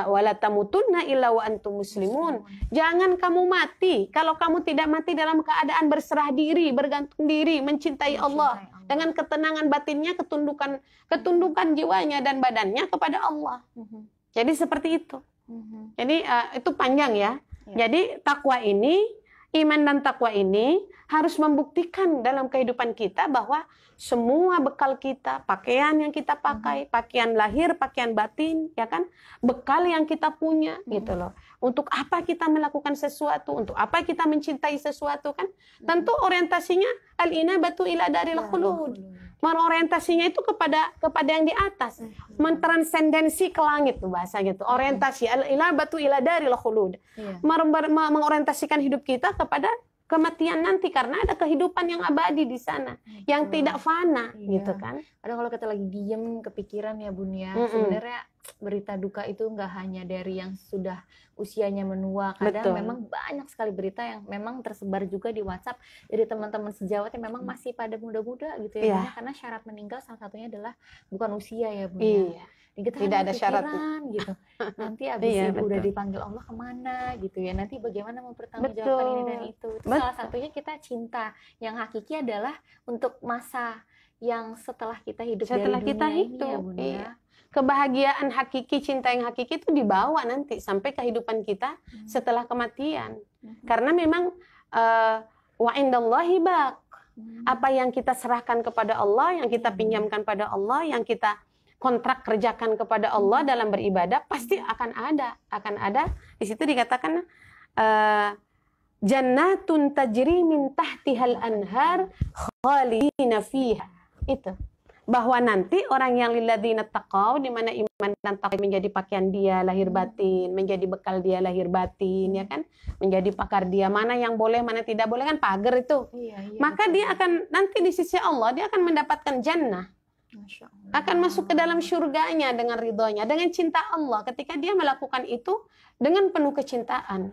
wala tamutunna illa wa antum muslimun. Jangan kamu mati kalau kamu tidak mati dalam keadaan berserah diri, bergantung diri, mencintai Allah dengan ketenangan batinnya, ketundukan jiwanya dan badannya kepada Allah. Jadi seperti itu. Jadi itu panjang ya. Jadi takwa ini, iman dan takwa ini harus membuktikan dalam kehidupan kita bahwa semua bekal kita, pakaian yang kita pakai, pakaian lahir, pakaian batin, ya kan, bekal yang kita punya, gitu loh. Untuk apa kita melakukan sesuatu, untuk apa kita mencintai sesuatu, kan? Tentu orientasinya al-inabatu ila daril khulud. Orientasinya itu kepada yang di atas, mentransendensi ke langit tuh bahasa gitu. Orientasi al-inabatu ila daril khulud. Mengorientasikan hidup kita kepada kematian nanti, karena ada kehidupan yang abadi di sana, yang tidak fana, gitu kan. Kadang kalau kita lagi diem kepikiran ya Bun ya, sebenarnya berita duka itu nggak hanya dari yang sudah usianya menua, kadang memang banyak sekali berita yang memang tersebar juga di WhatsApp dari teman-teman sejawat yang memang masih pada muda-muda gitu ya, karena syarat meninggal salah satunya adalah bukan usia ya Bun ya. Kita tidak ada syarat gitu. Nanti abis ibu udah dipanggil Allah kemana gitu ya. Nanti bagaimana mempertanggungjawabkan ini dan itu. Salah satunya kita cinta. Yang hakiki adalah untuk masa yang setelah kita hidup dari dunia ini ya Bun ya. Kebahagiaan hakiki, cinta yang hakiki itu dibawa nanti sampai kehidupan kita setelah kematian. Karena memang wa indallahi baq. Apa yang kita serahkan kepada Allah, yang kita pinjamkan pada Allah, yang kita kontrak kerjakan kepada Allah dalam beribadah, pasti akan ada. Di situ dikatakan jannatun tajri min tahtihal anhar khalidina fiha. Itu bahwa nanti orang yang lilladzina taqau, di mana iman dan takwa menjadi pakaian dia lahir batin, menjadi bekal dia lahir batin, ya kan, menjadi pakar dia, mana yang boleh mana tidak boleh, kan pagar itu. Maka dia akan nanti di sisi Allah dia akan mendapatkan jannah, akan masuk ke dalam surganya dengan ridhonya, dengan cinta Allah ketika dia melakukan itu dengan penuh kecintaan.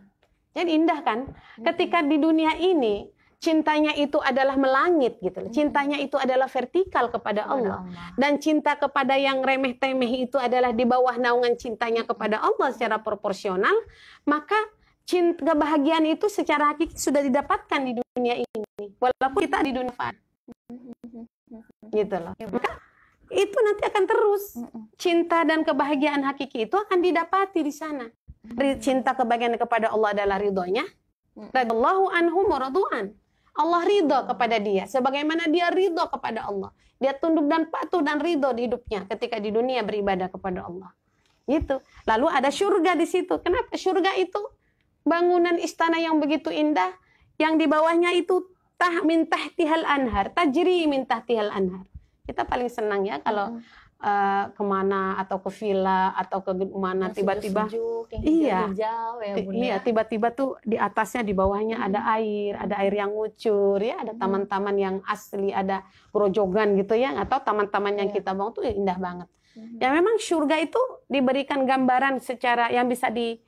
Jadi indah kan? Ketika di dunia ini cintanya itu adalah melangit gitu. Cintanya itu adalah vertikal kepada Allah. Dan cinta kepada yang remeh-temeh itu adalah di bawah naungan cintanya kepada Allah secara proporsional. Maka kebahagiaan itu secara hakiki sudah didapatkan di dunia ini. Walaupun kita di dunia fana. Gitu loh. Maka itu nanti akan terus. Cinta dan kebahagiaan hakiki itu akan didapati di sana. Cinta kebahagiaan kepada Allah adalah ridhonya. Radallahu anhum wa radu'an. Allah ridho kepada dia sebagaimana dia ridho kepada Allah. Dia tunduk dan patuh dan ridho di hidupnya ketika di dunia beribadah kepada Allah. Gitu. Lalu ada surga di situ. Kenapa? Surga itu bangunan istana yang begitu indah, yang di bawahnya itu min tahtihal anhar, tajri min tahtihal anhar. Kita paling senang ya kalau kemana atau ke villa atau ke mana tiba-tiba iya hijau, ya, Bunda. Iya tiba-tiba tuh di atasnya di bawahnya ada air yang ngucur ya, ada taman-taman yang asli, ada grojogan gitu ya, atau taman-taman yang kita bangun tuh indah banget. Ya memang surga itu diberikan gambaran secara yang bisa di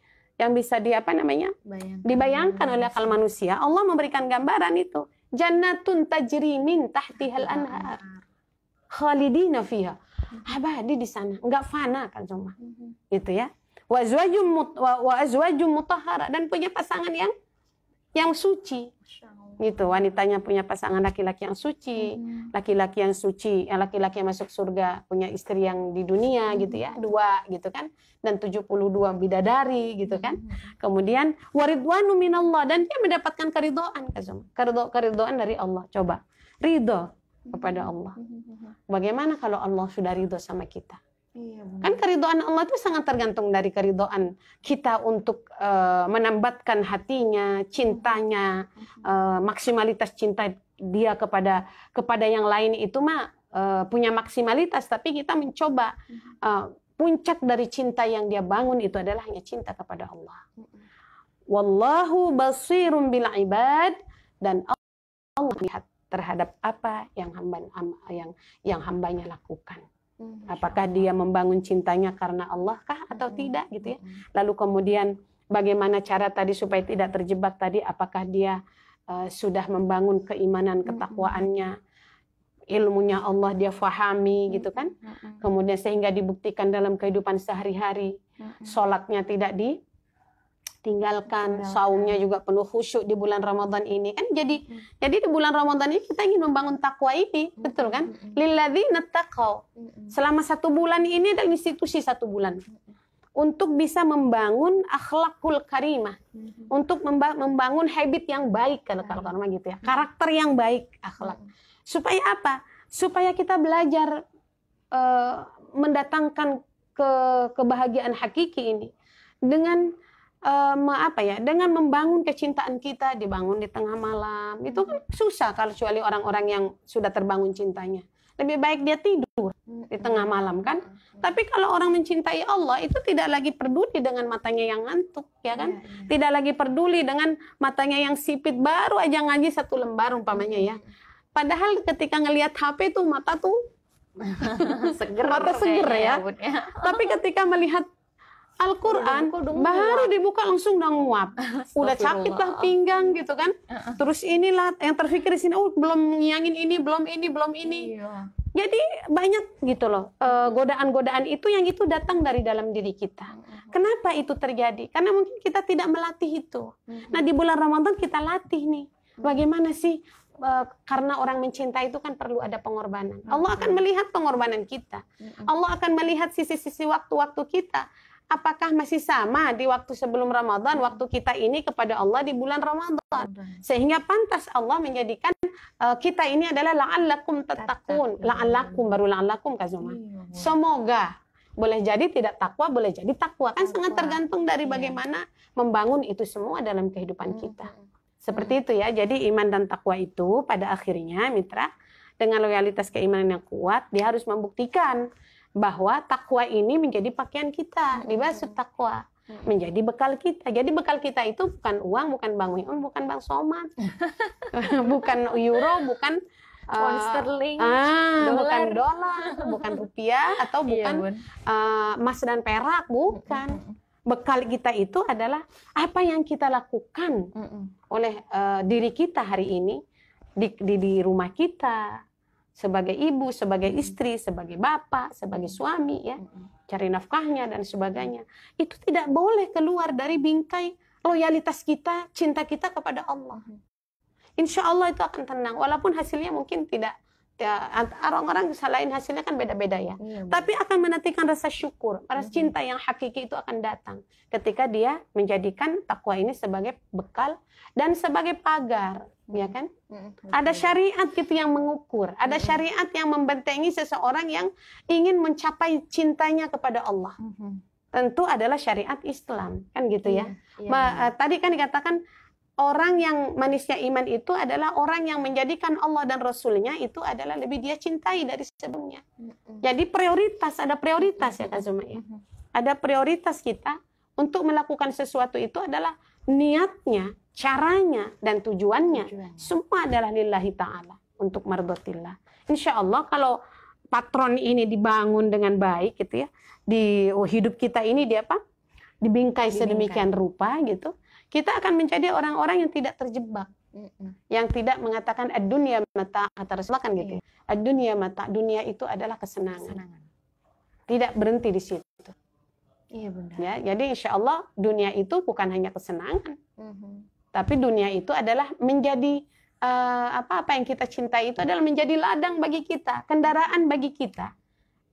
dibayangkan oleh akal manusia. Allah memberikan gambaran itu. Jannatun tajri min tahtihal anhar. Khalidina fiha. Abadi di sana, enggak fana kan cuma. Gitu ya. Wa azwajum mutahhara, dan punya pasangan yang suci. Gitu, wanitanya punya pasangan laki-laki yang suci, laki-laki yang suci, yang laki-laki yang masuk surga punya istri yang di dunia gitu ya, 2 gitu kan, dan 72 bidadari gitu kan. Kemudian waridwanu minallah, dan dia mendapatkan keridhaan, keridhaan dari Allah. Coba ridho kepada Allah. Bagaimana kalau Allah sudah ridho sama kita? Kan keridhaan Allah itu sangat tergantung dari keridhaan kita untuk menambatkan hatinya, cintanya, maksimalitas cinta dia kepada yang lain itu punya maksimalitas, tapi kita mencoba puncak dari cinta yang dia bangun itu adalah hanya cinta kepada Allah. Wallahu basirun bil ibad, dan Allah melihat terhadap apa yang hambanya lakukan. Apakah dia membangun cintanya karena Allah kah atau tidak gitu ya. Lalu kemudian bagaimana cara tadi supaya tidak terjebak tadi, apakah dia sudah membangun keimanan, ketakwaannya, ilmunya Allah dia fahami gitu kan. Kemudian sehingga dibuktikan dalam kehidupan sehari-hari. Sholatnya tidak tinggalkan, saumnya juga penuh khusyuk di bulan Ramadan ini kan. Jadi di bulan Ramadan ini kita ingin membangun takwa ini, betul kan? Lilladzina taqaw. Selama 1 bulan ini adalah institusi 1 bulan untuk bisa membangun akhlakul karimah, untuk membangun habit yang baik kalau gitu ya, karakter yang baik, akhlak. Supaya apa? Supaya kita belajar mendatangkan kebahagiaan hakiki ini dengan dengan membangun kecintaan kita, dibangun di tengah malam. Itu kan susah kalau kecuali orang-orang yang sudah terbangun cintanya. Lebih baik dia tidur di tengah malam kan. Tapi kalau orang mencintai Allah itu tidak lagi peduli dengan matanya yang ngantuk, ya kan? Tidak lagi peduli dengan matanya yang sipit, baru aja ngaji 1 lembar umpamanya ya. Padahal ketika ngelihat HP tuh mata tuh mata seger ya. Tapi ketika melihat Al-Quran baru dibuka langsung udah nguap, udah capit lah pinggang gitu kan. Terus inilah yang terpikir di sini, belum ngiyangin ini, belum ini. Jadi banyak gitu loh godaan-godaan itu yang itu datang dari dalam diri kita. Kenapa itu terjadi? Karena mungkin kita tidak melatih itu. Nah di bulan Ramadan kita latih nih. Bagaimana sih? Karena orang mencinta itu kan perlu ada pengorbanan. Allah akan melihat pengorbanan kita. Allah akan melihat sisi-sisi waktu-waktu kita. Apakah masih sama di waktu sebelum Ramadan, waktu kita ini kepada Allah di bulan Ramadan. Sehingga pantas Allah menjadikan kita ini adalah la'allakum tattaqun. La'allakum, baru la'allakum Kazuma. Semoga. Boleh jadi tidak takwa, boleh jadi takwa. Kan sangat tergantung dari bagaimana membangun itu semua dalam kehidupan kita. Seperti itu ya. Jadi iman dan takwa itu pada akhirnya mitra, dengan loyalitas keimanan yang kuat, dia harus membuktikan bahwa takwa ini menjadi pakaian kita, dibasuh takwa, menjadi bekal kita. Jadi bekal kita itu bukan uang, bukan Bang Miun, bukan Bang Somad, bukan euro, bukan pound sterling, bukan dolar, bukan rupiah, atau bukan emas dan perak, bukan. Bekal kita itu adalah apa yang kita lakukan oleh diri kita hari ini di rumah kita, sebagai ibu, sebagai istri, sebagai bapak, sebagai suami ya, cari nafkahnya dan sebagainya. Itu tidak boleh keluar dari bingkai loyalitas kita, cinta kita kepada Allah. Insya Allah itu akan tenang, walaupun hasilnya mungkin tidak, orang-orang lain hasilnya kan beda-beda ya. Tapi akan menantikan rasa syukur, rasa cinta yang hakiki itu akan datang ketika dia menjadikan takwa ini sebagai bekal dan sebagai pagar. Ya kan? Ada syariat gitu yang mengukur, ada syariat yang membentengi seseorang yang ingin mencapai cintanya kepada Allah. Tentu adalah syariat Islam, kan gitu ya. Tadi kan dikatakan orang yang manisnya iman itu adalah orang yang menjadikan Allah dan Rasulnya itu adalah lebih dia cintai dari sebelumnya. Jadi ada prioritas ya Kak Zuma ya. Ada prioritas kita untuk melakukan sesuatu itu adalah niatnya, caranya, dan tujuannya. Semua adalah lillahi ta'ala, untuk mardotillah. Insya Allah kalau patron ini dibangun dengan baik gitu ya, di hidup kita ini dia apa? Dibingkai sedemikian rupa gitu, kita akan menjadi orang-orang yang tidak terjebak, yang tidak mengatakan ad-dunya mata, kata Rasulullah kan gitu. Ad-dunya mata, dunia itu adalah kesenangan. Tidak berhenti di situ. Iya Bunda. Ya, jadi insya Allah dunia itu bukan hanya kesenangan, tapi dunia itu adalah menjadi apa yang kita cintai itu adalah menjadi ladang bagi kita, kendaraan bagi kita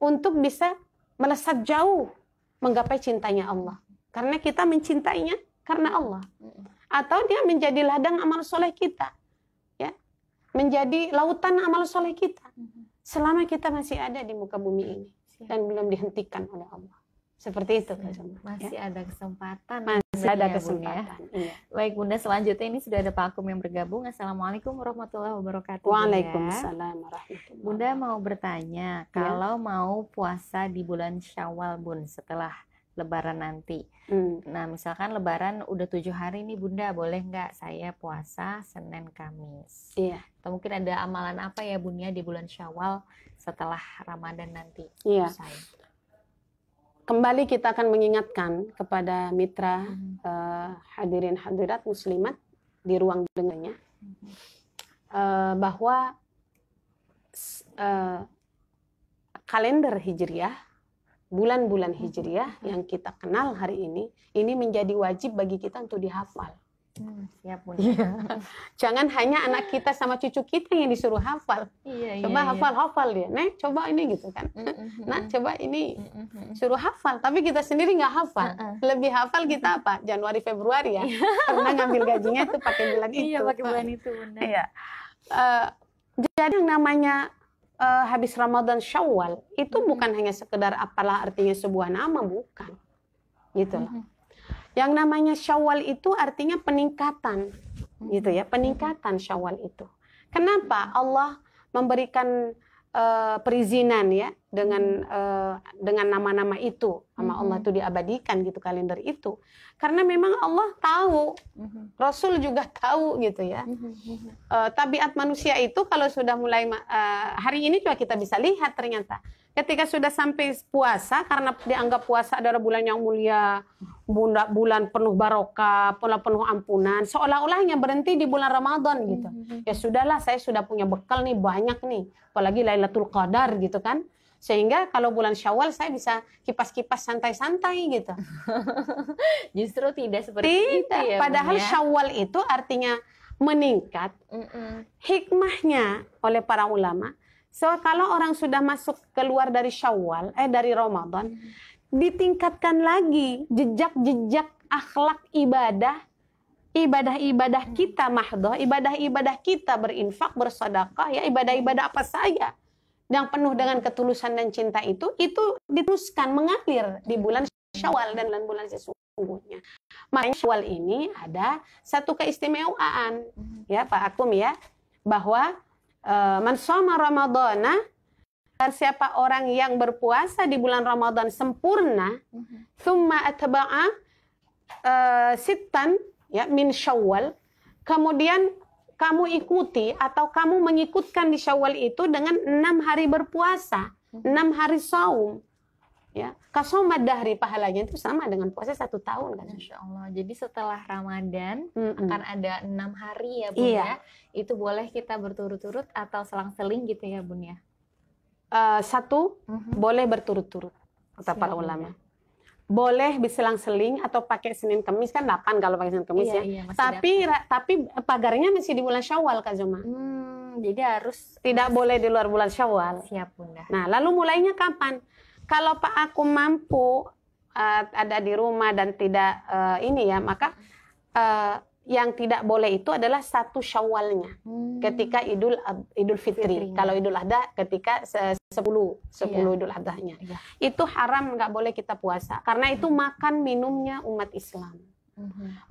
untuk bisa melesat jauh menggapai cintanya Allah. Karena kita mencintainya karena Allah. Atau dia menjadi ladang amal soleh kita, ya, menjadi lautan amal soleh kita selama kita masih ada di muka bumi ini dan belum dihentikan oleh Allah. Seperti itu Kak Zuma. Masih ada kesempatan. Masih ada ya, kesempatan. Iya. Baik Bunda, selanjutnya ini sudah ada Pak Akum yang bergabung. Assalamualaikum warahmatullahi wabarakatuh. Waalaikumsalam warahmatullahi. Bunda mau bertanya, kalau mau puasa di bulan Syawal Bun setelah Lebaran nanti. Nah misalkan Lebaran udah 7 hari nih Bunda, boleh nggak saya puasa Senin Kamis? Iya. Atau mungkin ada amalan apa ya Bunda di bulan Syawal setelah Ramadan nanti? Iya. Kembali kita akan mengingatkan kepada mitra hadirin hadirat muslimat di ruang dengarnya bahwa kalender hijriah, bulan-bulan hijriah yang kita kenal hari ini menjadi wajib bagi kita untuk dihafal. Siap Bunda. Jangan hanya anak kita sama cucu kita yang disuruh hafal. Coba hafal dia. Nek, coba ini gitu kan. Nak, coba ini. Suruh hafal, tapi kita sendiri nggak hafal. Lebih hafal kita apa? Januari, Februari ya. Karena ngambil gajinya itu pakai bulan itu. Iya, pakai bulan itu Bunda. Iya. Jadi yang namanya habis Ramadan Syawal itu bukan hanya sekedar apalah artinya sebuah nama, bukan. Gitu loh. Yang namanya Syawal itu artinya peningkatan, gitu ya, peningkatan Syawal itu. Kenapa Allah memberikan perizinan ya dengan nama-nama itu, nama Allah itu diabadikan gitu kalender itu? Karena memang Allah tahu, Rasul juga tahu gitu ya. Tabiat manusia itu kalau sudah mulai hari ini juga kita bisa lihat ternyata. Ketika sudah sampai puasa, karena dianggap puasa adalah bulan yang mulia, bulan penuh barokah, penuh ampunan, seolah-olah hanya berhenti di bulan Ramadan gitu. Ya sudahlah, saya sudah punya bekal nih banyak nih, apalagi Lailatul Qadar gitu kan. Sehingga kalau bulan Syawal saya bisa kipas-kipas santai-santai gitu. Justru tidak seperti itu ya. Padahal Syawal itu artinya meningkat. Hikmahnya oleh para ulama, kalau orang sudah masuk keluar dari Syawal, dari Ramadan, ditingkatkan lagi jejak-jejak akhlak ibadah kita mahdoh, ibadah kita berinfak, bersedekah, ya ibadah-ibadah apa saja yang penuh dengan ketulusan dan cinta itu diteruskan mengalir di bulan Syawal dan bulan-bulan sesungguhnya. Makanya Syawal ini ada satu keistimewaan, ya Pak Akum ya, bahwa man shoma ramadhana, dan siapa orang yang berpuasa di bulan Ramadan sempurna, thumma atba'a sittan ya min Syawal, kemudian kamu ikuti atau kamu mengikutkan di Syawal itu dengan 6 hari berpuasa, 6 hari saum. Ya, kasomad dahri, pahalanya itu sama dengan puasa 1 tahun kan. Masya Allah. Jadi setelah Ramadan akan ada 6 hari ya Bun Iya. ya. Itu boleh kita berturut-turut atau selang-seling gitu ya Bun ya. Boleh berturut-turut kata para ulama. Boleh berselang-seling atau pakai Senin Kamis kan 8 kalau pakai Senin Kamis ya. Iya, tapi pagarnya masih di bulan Syawal Kak Zuma. Jadi harus Tidak boleh di luar bulan Syawal. siap Bunda. Nah, lalu mulainya kapan? Kalau Pak Akum mampu ada di rumah dan tidak maka yang tidak boleh itu adalah 1 Syawalnya ketika Idul Fitri. Kalau Idul Adha ketika 10 Idul Adhanya. Itu haram, nggak boleh kita puasa karena itu makan minumnya umat Islam.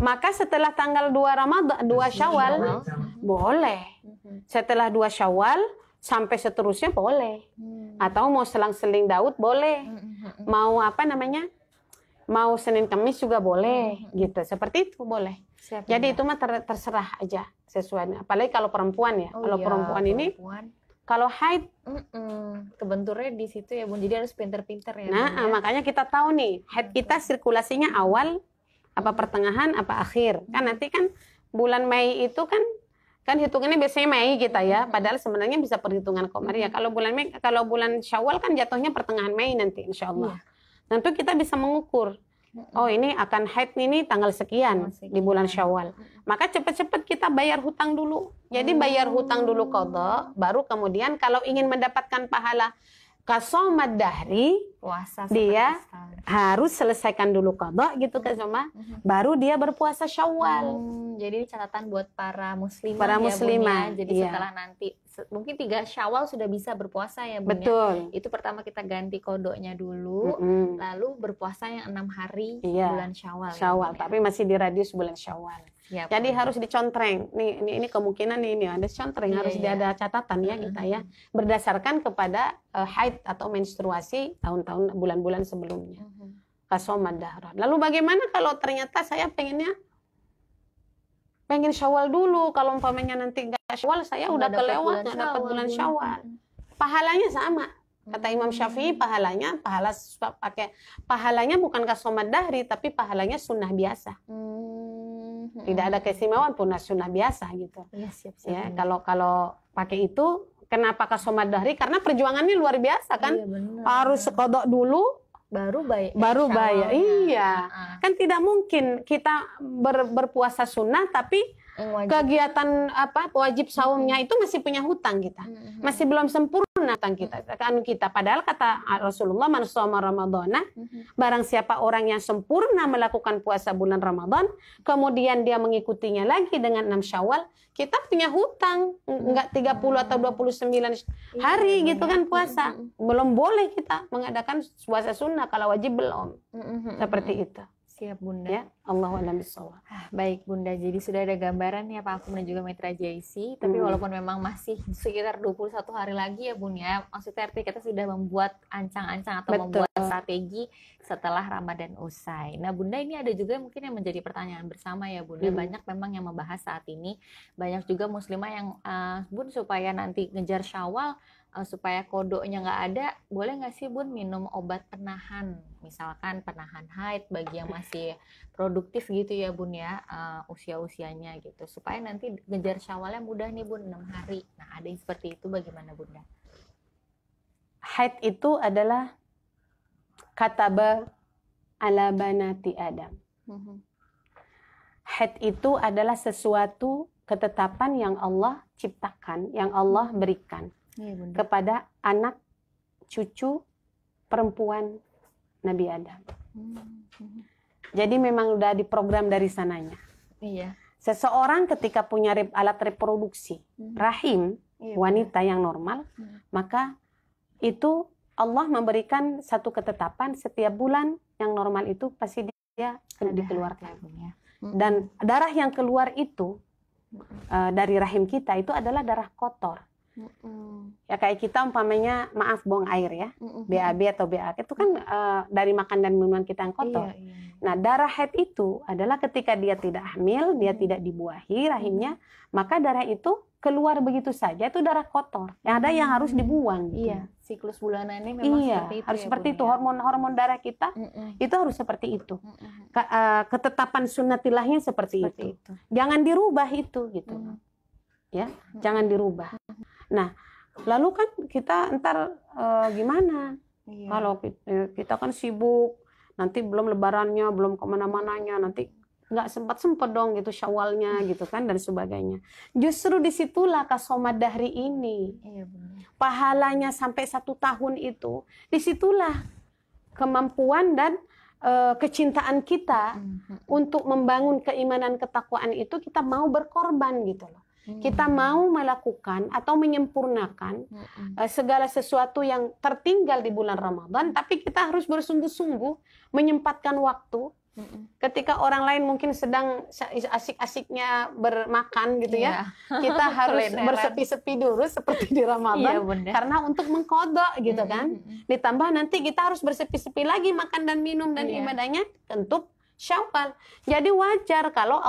Maka setelah tanggal 2 Ramadan, 2 Syawal boleh. Setelah 2 Syawal sampai seterusnya boleh. Atau mau selang-seling Daud boleh. Mau apa namanya? Mau Senin Kamis juga boleh gitu. Seperti itu boleh. Jadi itu mah terserah aja sesuai. Apalagi kalau perempuan ya. Kalau perempuan ini kalau haid kebenturnya di situ ya Bun. Jadi harus pinter-pinter ya. Nah, makanya kita tahu nih, haid kita sirkulasinya awal apa pertengahan apa akhir. Kan nanti kan bulan Mei itu kan hitungannya biasanya Mei kita ya. Padahal sebenarnya bisa perhitungan Qamariah. Kalau bulan Mei, kalau bulan Syawal kan jatuhnya pertengahan Mei nanti insyaallah. Tentu kita bisa mengukur. Oh, ini akan haid ini tanggal sekian di bulan Syawal. Maka cepat-cepat kita bayar hutang dulu. Jadi bayar hutang dulu qadha, baru kemudian kalau ingin mendapatkan pahala kasomad dahri, puasa dia harus selesaikan dulu qadha gitu kan sama, baru dia berpuasa Syawal. Jadi catatan buat para muslimah para ya, muslimah. Bun, ya. Jadi setelah nanti mungkin 3 Syawal sudah bisa berpuasa ya Bun. Betul. Ya. Itu pertama kita ganti kodonya dulu, lalu berpuasa yang 6 hari bulan Syawal. Syawal, ya, tapi masih di radius bulan Syawal. Ya, jadi harus dicontreng. Ini kemungkinan ini ada contreng, harus ada catatan ya kita ya. Berdasarkan kepada haid atau menstruasi tahun-tahun bulan-bulan sebelumnya. Kasomad dahra. Lalu bagaimana kalau ternyata saya pengen Syawal dulu, kalau umpamanya nanti nggak Syawal saya udah kelewat nggak dapat bulan Syawal. Pahalanya sama. Kata Imam Syafi'i pahalanya bukan kasomad dahri tapi pahalanya sunnah biasa. Tidak ada keistimewaan pun sunnah biasa gitu. Siap. Ya, kalau pakai itu kenapa kasomad dahri? Karena perjuangannya luar biasa kan. Harus qadha dulu baru bayar. Iya. Kan tidak mungkin kita berpuasa sunnah tapi kegiatan wajib saumnya itu masih punya hutang kita. Masih belum sempurna hutang kita. Padahal kata Rasulullah, man shoma ramadhana, barang siapa orang yang sempurna melakukan puasa bulan Ramadan, kemudian dia mengikutinya lagi dengan 6 Syawal, kita punya hutang enggak 30 atau 29 hari gitu kan puasa. Belum boleh kita mengadakan puasa sunnah kalau wajib belum. Seperti itu. Siap Bunda. Ya, Allahu a'lam bishawab. Baik Bunda, jadi sudah ada gambaran ya Pak Akum dan juga Mitra JIC. Tapi walaupun memang masih sekitar 21 hari lagi ya Bun ya, maksudnya artinya kita sudah membuat ancang-ancang atau membuat strategi setelah Ramadan usai. Nah Bunda, ini ada juga mungkin yang menjadi pertanyaan bersama ya Bunda. Banyak memang yang membahas saat ini, banyak juga muslimah yang Bun supaya nanti ngejar Syawal, supaya kodonya nggak ada, boleh nggak sih Bun minum obat penahan, misalkan penahan haid bagi yang masih produktif gitu ya Bun ya, usia-usianya gitu, supaya nanti ngejar Syawalnya mudah nih Bun, 6 hari. Nah ada yang seperti itu, bagaimana Bunda? Haid itu adalah kataba ala banati Adam. Haid itu adalah sesuatu ketetapan yang Allah ciptakan, yang Allah berikan kepada anak cucu perempuan Nabi Adam. Jadi memang udah diprogram dari sananya. Seseorang ketika punya alat reproduksi rahim wanita yang normal, maka itu Allah memberikan satu ketetapan setiap bulan yang normal itu pasti dia dikeluarkan. Dan darah yang keluar itu dari rahim kita itu adalah darah kotor. Ya kayak kita umpamanya buang air ya, BAB atau BAK itu kan dari makan dan minuman kita yang kotor. Nah darah haid itu adalah ketika dia tidak hamil, dia tidak dibuahi rahimnya, maka darah itu keluar begitu saja, itu darah kotor. Yang ada yang harus dibuang. Gitu. Siklus bulanannya memang seperti itu. Harus seperti itu. Hormon darah kita itu harus seperti itu. Ketetapan sunnatilahnya seperti itu. Jangan dirubah itu gitu. Ya, jangan dirubah. Nah, lalu kan kita ntar gimana? Kalau kita kan sibuk, nanti belum lebarannya, belum kemana-mananya, nanti nggak sempat dong gitu Syawalnya gitu kan dan sebagainya. Justru disitulah kasomad dahri ini. Pahalanya sampai 1 tahun itu, disitulah kemampuan dan kecintaan kita untuk membangun keimanan ketakwaan itu, kita mau berkorban gitu loh. Kita mau melakukan atau menyempurnakan segala sesuatu yang tertinggal di bulan Ramadan, tapi kita harus bersungguh-sungguh menyempatkan waktu Ketika orang lain mungkin sedang asik-asiknya bermakan gitu ya, kita harus bersepi-sepi dulu seperti di Ramadan, karena untuk mengqadha gitu kan. Ditambah nanti kita harus bersepi-sepi lagi makan dan minum dan ibadahnya untuk Syawal. Jadi wajar kalau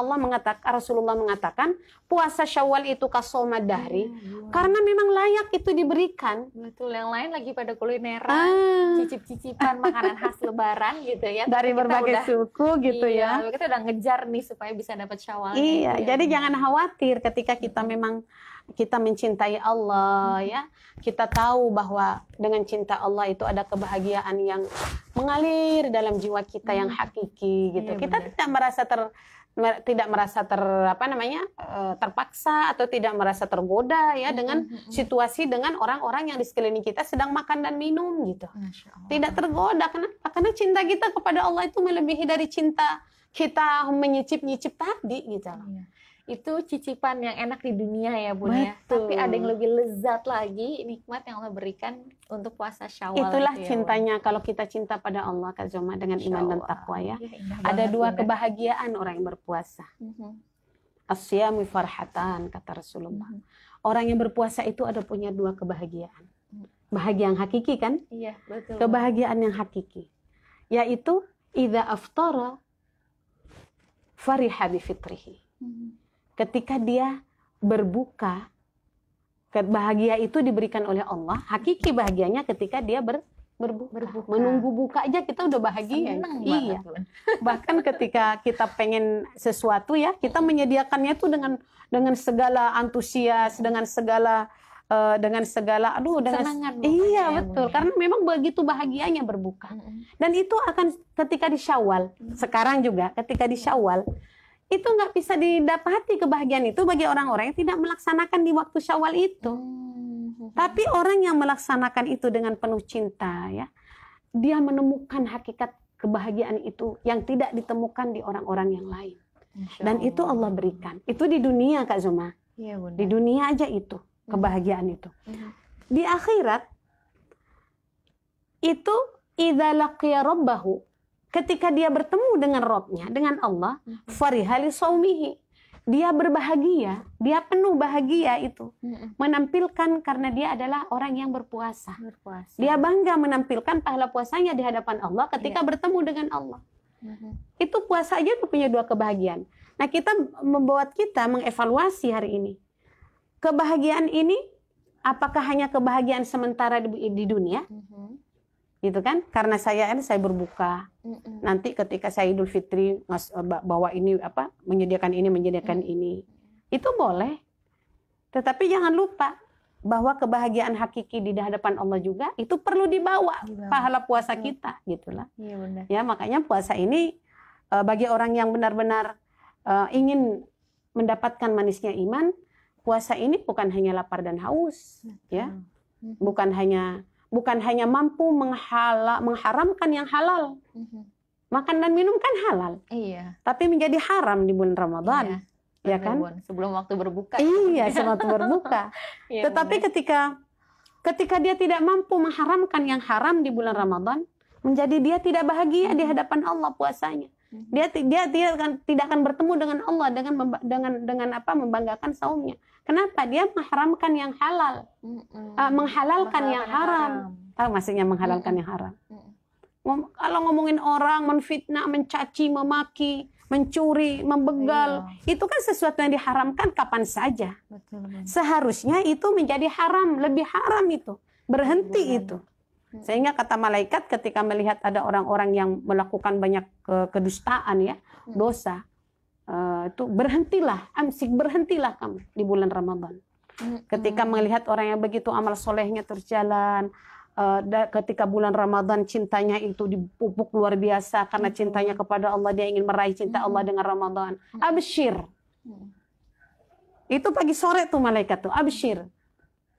Rasulullah mengatakan puasa Syawal itu kasomad dahri, karena memang layak itu diberikan. Betul, yang lain lagi pada kulineran, cicip-cicipan makanan khas Lebaran gitu ya. Dari berbagai suku gitu ya. Kita udah ngejar nih supaya bisa dapat Syawal. Iya, gitu jadi jangan khawatir ketika kita memang kita mencintai Allah ya. Kita tahu bahwa dengan cinta Allah itu ada kebahagiaan yang mengalir dalam jiwa kita yang hakiki gitu. Kita tidak merasa terpaksa atau tidak merasa tergoda ya dengan situasi dengan orang-orang yang di sekeliling kita sedang makan dan minum gitu. Tidak tergoda. Kenapa? Karena cinta kita kepada Allah itu melebihi dari cinta kita menyicip-nyicip tadi gitu. Itu cicipan yang enak di dunia ya Bun ya. Tapi ada yang lebih lezat lagi, nikmat yang Allah berikan untuk puasa Syawal. Itulah itu ya, cintanya Bun. Kalau kita cinta pada Allah Kak Zoma dengan iman dan takwa ya. Ada dua kebahagiaan orang yang berpuasa. As-siyamu farhatan kata Rasulullah. Orang yang berpuasa itu ada punya dua kebahagiaan. Bahagia yang hakiki kan? Iya, betul. Kebahagiaan yang hakiki. Yaitu idza aftara fariha bi fitrihi. Ketika dia berbuka, bahagia itu diberikan oleh Allah. Hakiki bahagianya ketika dia berbuka. Menunggu buka aja kita udah bahagia. Iya. Bahkan ketika kita pengen sesuatu ya, kita menyediakannya tuh dengan segala antusias, dengan segala semangat. Iya betul. Karena memang begitu bahagianya berbuka. Dan itu akan ketika di Syawal. Sekarang juga ketika di Syawal. Itu nggak bisa didapati kebahagiaan itu bagi orang-orang yang tidak melaksanakan di waktu Syawal itu. Tapi orang yang melaksanakan itu dengan penuh cinta ya, dia menemukan hakikat kebahagiaan itu yang tidak ditemukan di orang-orang yang lain. Dan itu Allah berikan. Itu di dunia Kak Zoma. Iya, di dunia aja itu kebahagiaan itu. Di akhirat itu idza laqiya rabbahu, ketika dia bertemu dengan Rabb-nya, dengan Allah, fariha li saumihi. Dia berbahagia, dia penuh bahagia itu. Menampilkan karena dia adalah orang yang berpuasa. Dia bangga menampilkan pahala puasanya di hadapan Allah ketika bertemu dengan Allah. Itu puasa aja punya dua kebahagiaan. Nah, membuat kita mengevaluasi hari ini. Kebahagiaan ini apakah hanya kebahagiaan sementara di dunia? Gitu kan, karena saya berbuka nanti ketika saya Idul Fitri bawa ini menyediakan ini itu boleh, tetapi jangan lupa bahwa kebahagiaan hakiki di hadapan Allah juga itu perlu dibawa pahala puasa kita gitulah. Ya makanya puasa ini bagi orang yang benar-benar ingin mendapatkan manisnya iman, puasa ini bukan hanya lapar dan haus ya, bukan hanya mampu mengharamkan yang halal. Makan dan minum kan halal. Iya. Tapi menjadi haram di bulan Ramadan. Ya kan? Sebelum waktu berbuka. Iya, sebelum waktu berbuka. Tetapi ketika dia tidak mampu mengharamkan yang haram di bulan Ramadan, menjadi dia tidak bahagia di hadapan Allah puasanya. Dia tidak akan bertemu dengan Allah dengan membanggakan saumnya. Kenapa? Dia mengharamkan yang halal, menghalalkan yang haram. Tahu maksudnya menghalalkan yang haram? Kalau ngomongin orang, menfitnah, mencaci, memaki, mencuri, membegal, itu kan sesuatu yang diharamkan kapan saja. Seharusnya itu menjadi haram, lebih haram itu, berhenti itu. Sehingga kata malaikat ketika melihat ada orang-orang yang melakukan banyak kedustaan ya, dosa, itu berhentilah kamu di bulan Ramadan. Ketika melihat orang yang begitu amal solehnya terus jalan, ketika bulan Ramadan cintanya itu dipupuk luar biasa karena cintanya kepada Allah, dia ingin meraih cinta Allah dengan Ramadan. Absyir. Itu pagi sore tuh malaikat tuh, absyir.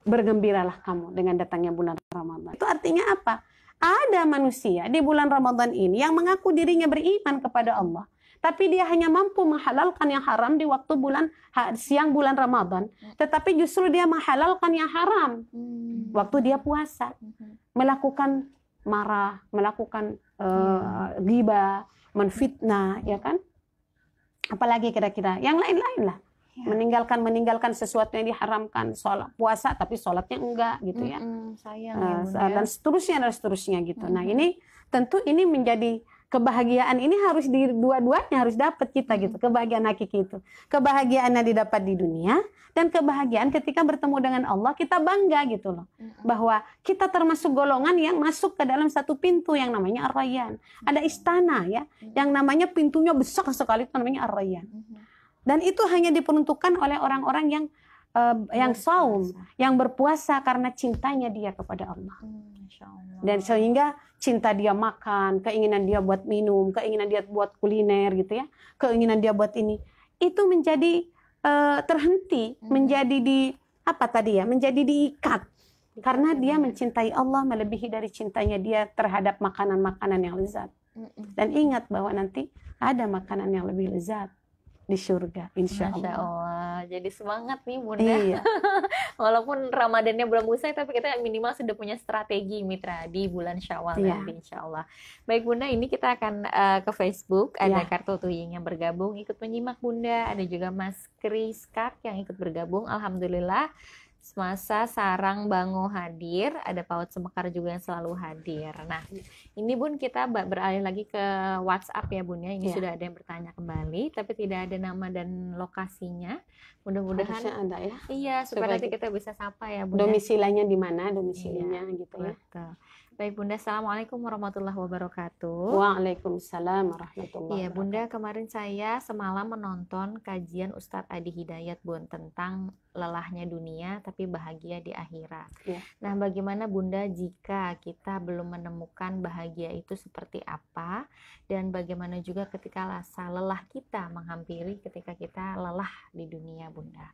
Bergembiralah kamu dengan datangnya bulan Ramadan. Itu artinya apa? Ada manusia di bulan Ramadan ini yang mengaku dirinya beriman kepada Allah, tapi dia hanya mampu menghalalkan yang haram di waktu siang bulan Ramadan, tetapi justru dia menghalalkan yang haram waktu dia puasa, melakukan marah, melakukan ghibah, menfitnah, ya kan? Apalagi kira-kira yang lain-lain lah. Ya. Meninggalkan sesuatu yang diharamkan, sholat puasa tapi sholatnya enggak gitu ya. Sayang ya, Bunda. Dan seterusnya gitu. Nah, ini tentu ini menjadi kebahagiaan, ini harus dua-duanya harus dapat kita gitu. Kebahagiaan hakiki itu. Kebahagiaannya didapat di dunia dan kebahagiaan ketika bertemu dengan Allah kita bangga gitu loh. Bahwa kita termasuk golongan yang masuk ke dalam satu pintu yang namanya Ar-Rayyan. Ada istana ya, yang namanya pintunya besar sekali, itu namanya Ar-Rayyan. Dan itu hanya diperuntukkan oleh orang-orang yang saum, yang berpuasa karena cintanya dia kepada Allah. Masya Allah. Dan sehingga cinta dia makan, keinginan dia buat minum, keinginan dia buat kuliner gitu ya, keinginan dia buat ini, itu menjadi terhenti, menjadi menjadi diikat. Karena dia mencintai Allah melebihi dari cintanya dia terhadap makanan-makanan yang lezat. Dan ingat bahwa nanti ada makanan yang lebih lezat di surga, insya Masya Allah. Allah. Jadi semangat nih Bunda. Iya. Walaupun Ramadannya belum usai, tapi kita minimal sudah punya strategi mitra di bulan Syawal Iya. nanti insya Allah. Baik Bunda, ini kita akan ke Facebook. Ada Iya. Kartu Tuying yang bergabung ikut menyimak Bunda. Ada juga Mas Kriskak yang ikut bergabung. Alhamdulillah. Semasa Sarang Bango hadir, ada Paut Semekar juga yang selalu hadir. Nah, ini Bun, kita beralih lagi ke WhatsApp ya Bun ya. Ini Iya. sudah ada yang bertanya kembali, tapi tidak ada nama dan lokasinya. Mudah-mudahan Harusnya ada ya. iya, supaya Supaya nanti kita bisa sapa ya Bun. Domisilinya di mana, domisilinya gitu ya. Betul. Baik Bunda, Assalamualaikum warahmatullahi wabarakatuh. Waalaikumsalam warahmatullahi Iya wabarakatuh. Bunda, kemarin saya semalam menonton kajian Ustadz Adi Hidayat Bun tentang lelahnya dunia tapi bahagia di akhirat. Iya. Nah, bagaimana Bunda jika kita belum menemukan bahagia itu seperti apa, dan bagaimana juga ketika rasa lelah kita menghampiri ketika kita lelah di dunia Bunda?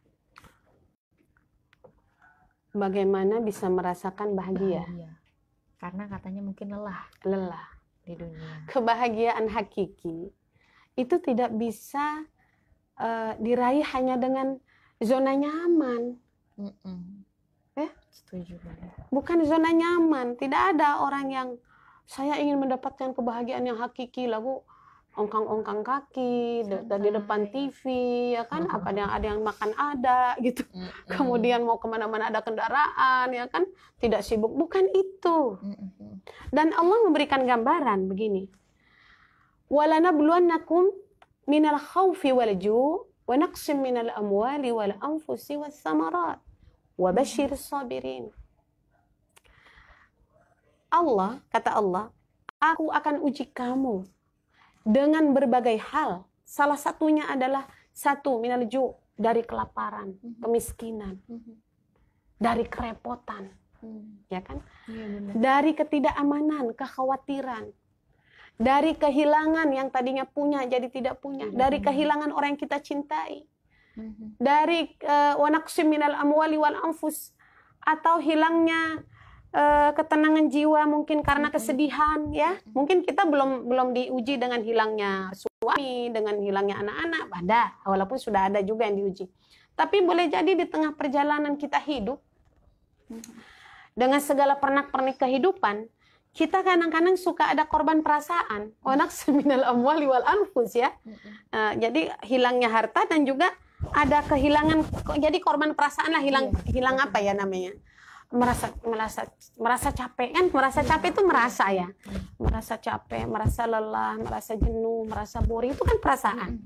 Bagaimana bisa merasakan bahagia? Karena katanya mungkin lelah Lelah. di dunia. Kebahagiaan hakiki itu tidak bisa diraih hanya dengan zona nyaman. Setuju Bunda. Bukan zona nyaman. Tidak ada orang yang saya ingin mendapatkan kebahagiaan yang hakiki lalu ongkang-ongkang kaki di depan TV ya kan, apa ada yang makan ada gitu. Kemudian mau kemana-mana ada kendaraan ya kan, tidak sibuk, bukan itu. Dan Allah memberikan gambaran begini, walanabluwannakum minal khawfi wal ju' wa naqsim minal amwali wal anfusi was samarat wa basyiris sabirin. Allah, kata Allah, aku akan uji kamu dengan berbagai hal. Salah satunya adalah satu minal ju', dari kelaparan, kemiskinan, dari kerepotan, ya kan? Dari ketidakamanan, kekhawatiran, dari kehilangan yang tadinya punya jadi tidak punya, dari kehilangan orang yang kita cintai, dari wa naqsim minal amwali wal anfus, atau hilangnya ketenangan jiwa mungkin karena kesedihan ya. Mungkin kita belum diuji dengan hilangnya suami, dengan hilangnya anak-anak, ada, walaupun sudah ada juga yang diuji. Tapi boleh jadi di tengah perjalanan kita hidup dengan segala pernak-pernik kehidupan, kita kadang-kadang suka ada korban perasaan. Wa naqsim minal amwali wal anfus ya. Jadi hilangnya harta dan juga ada kehilangan, jadi korban perasaan lah, hilang apa ya namanya? merasa capek kan, merasa capek itu merasa ya, merasa capek, merasa lelah, merasa jenuh, merasa boring, itu kan perasaan.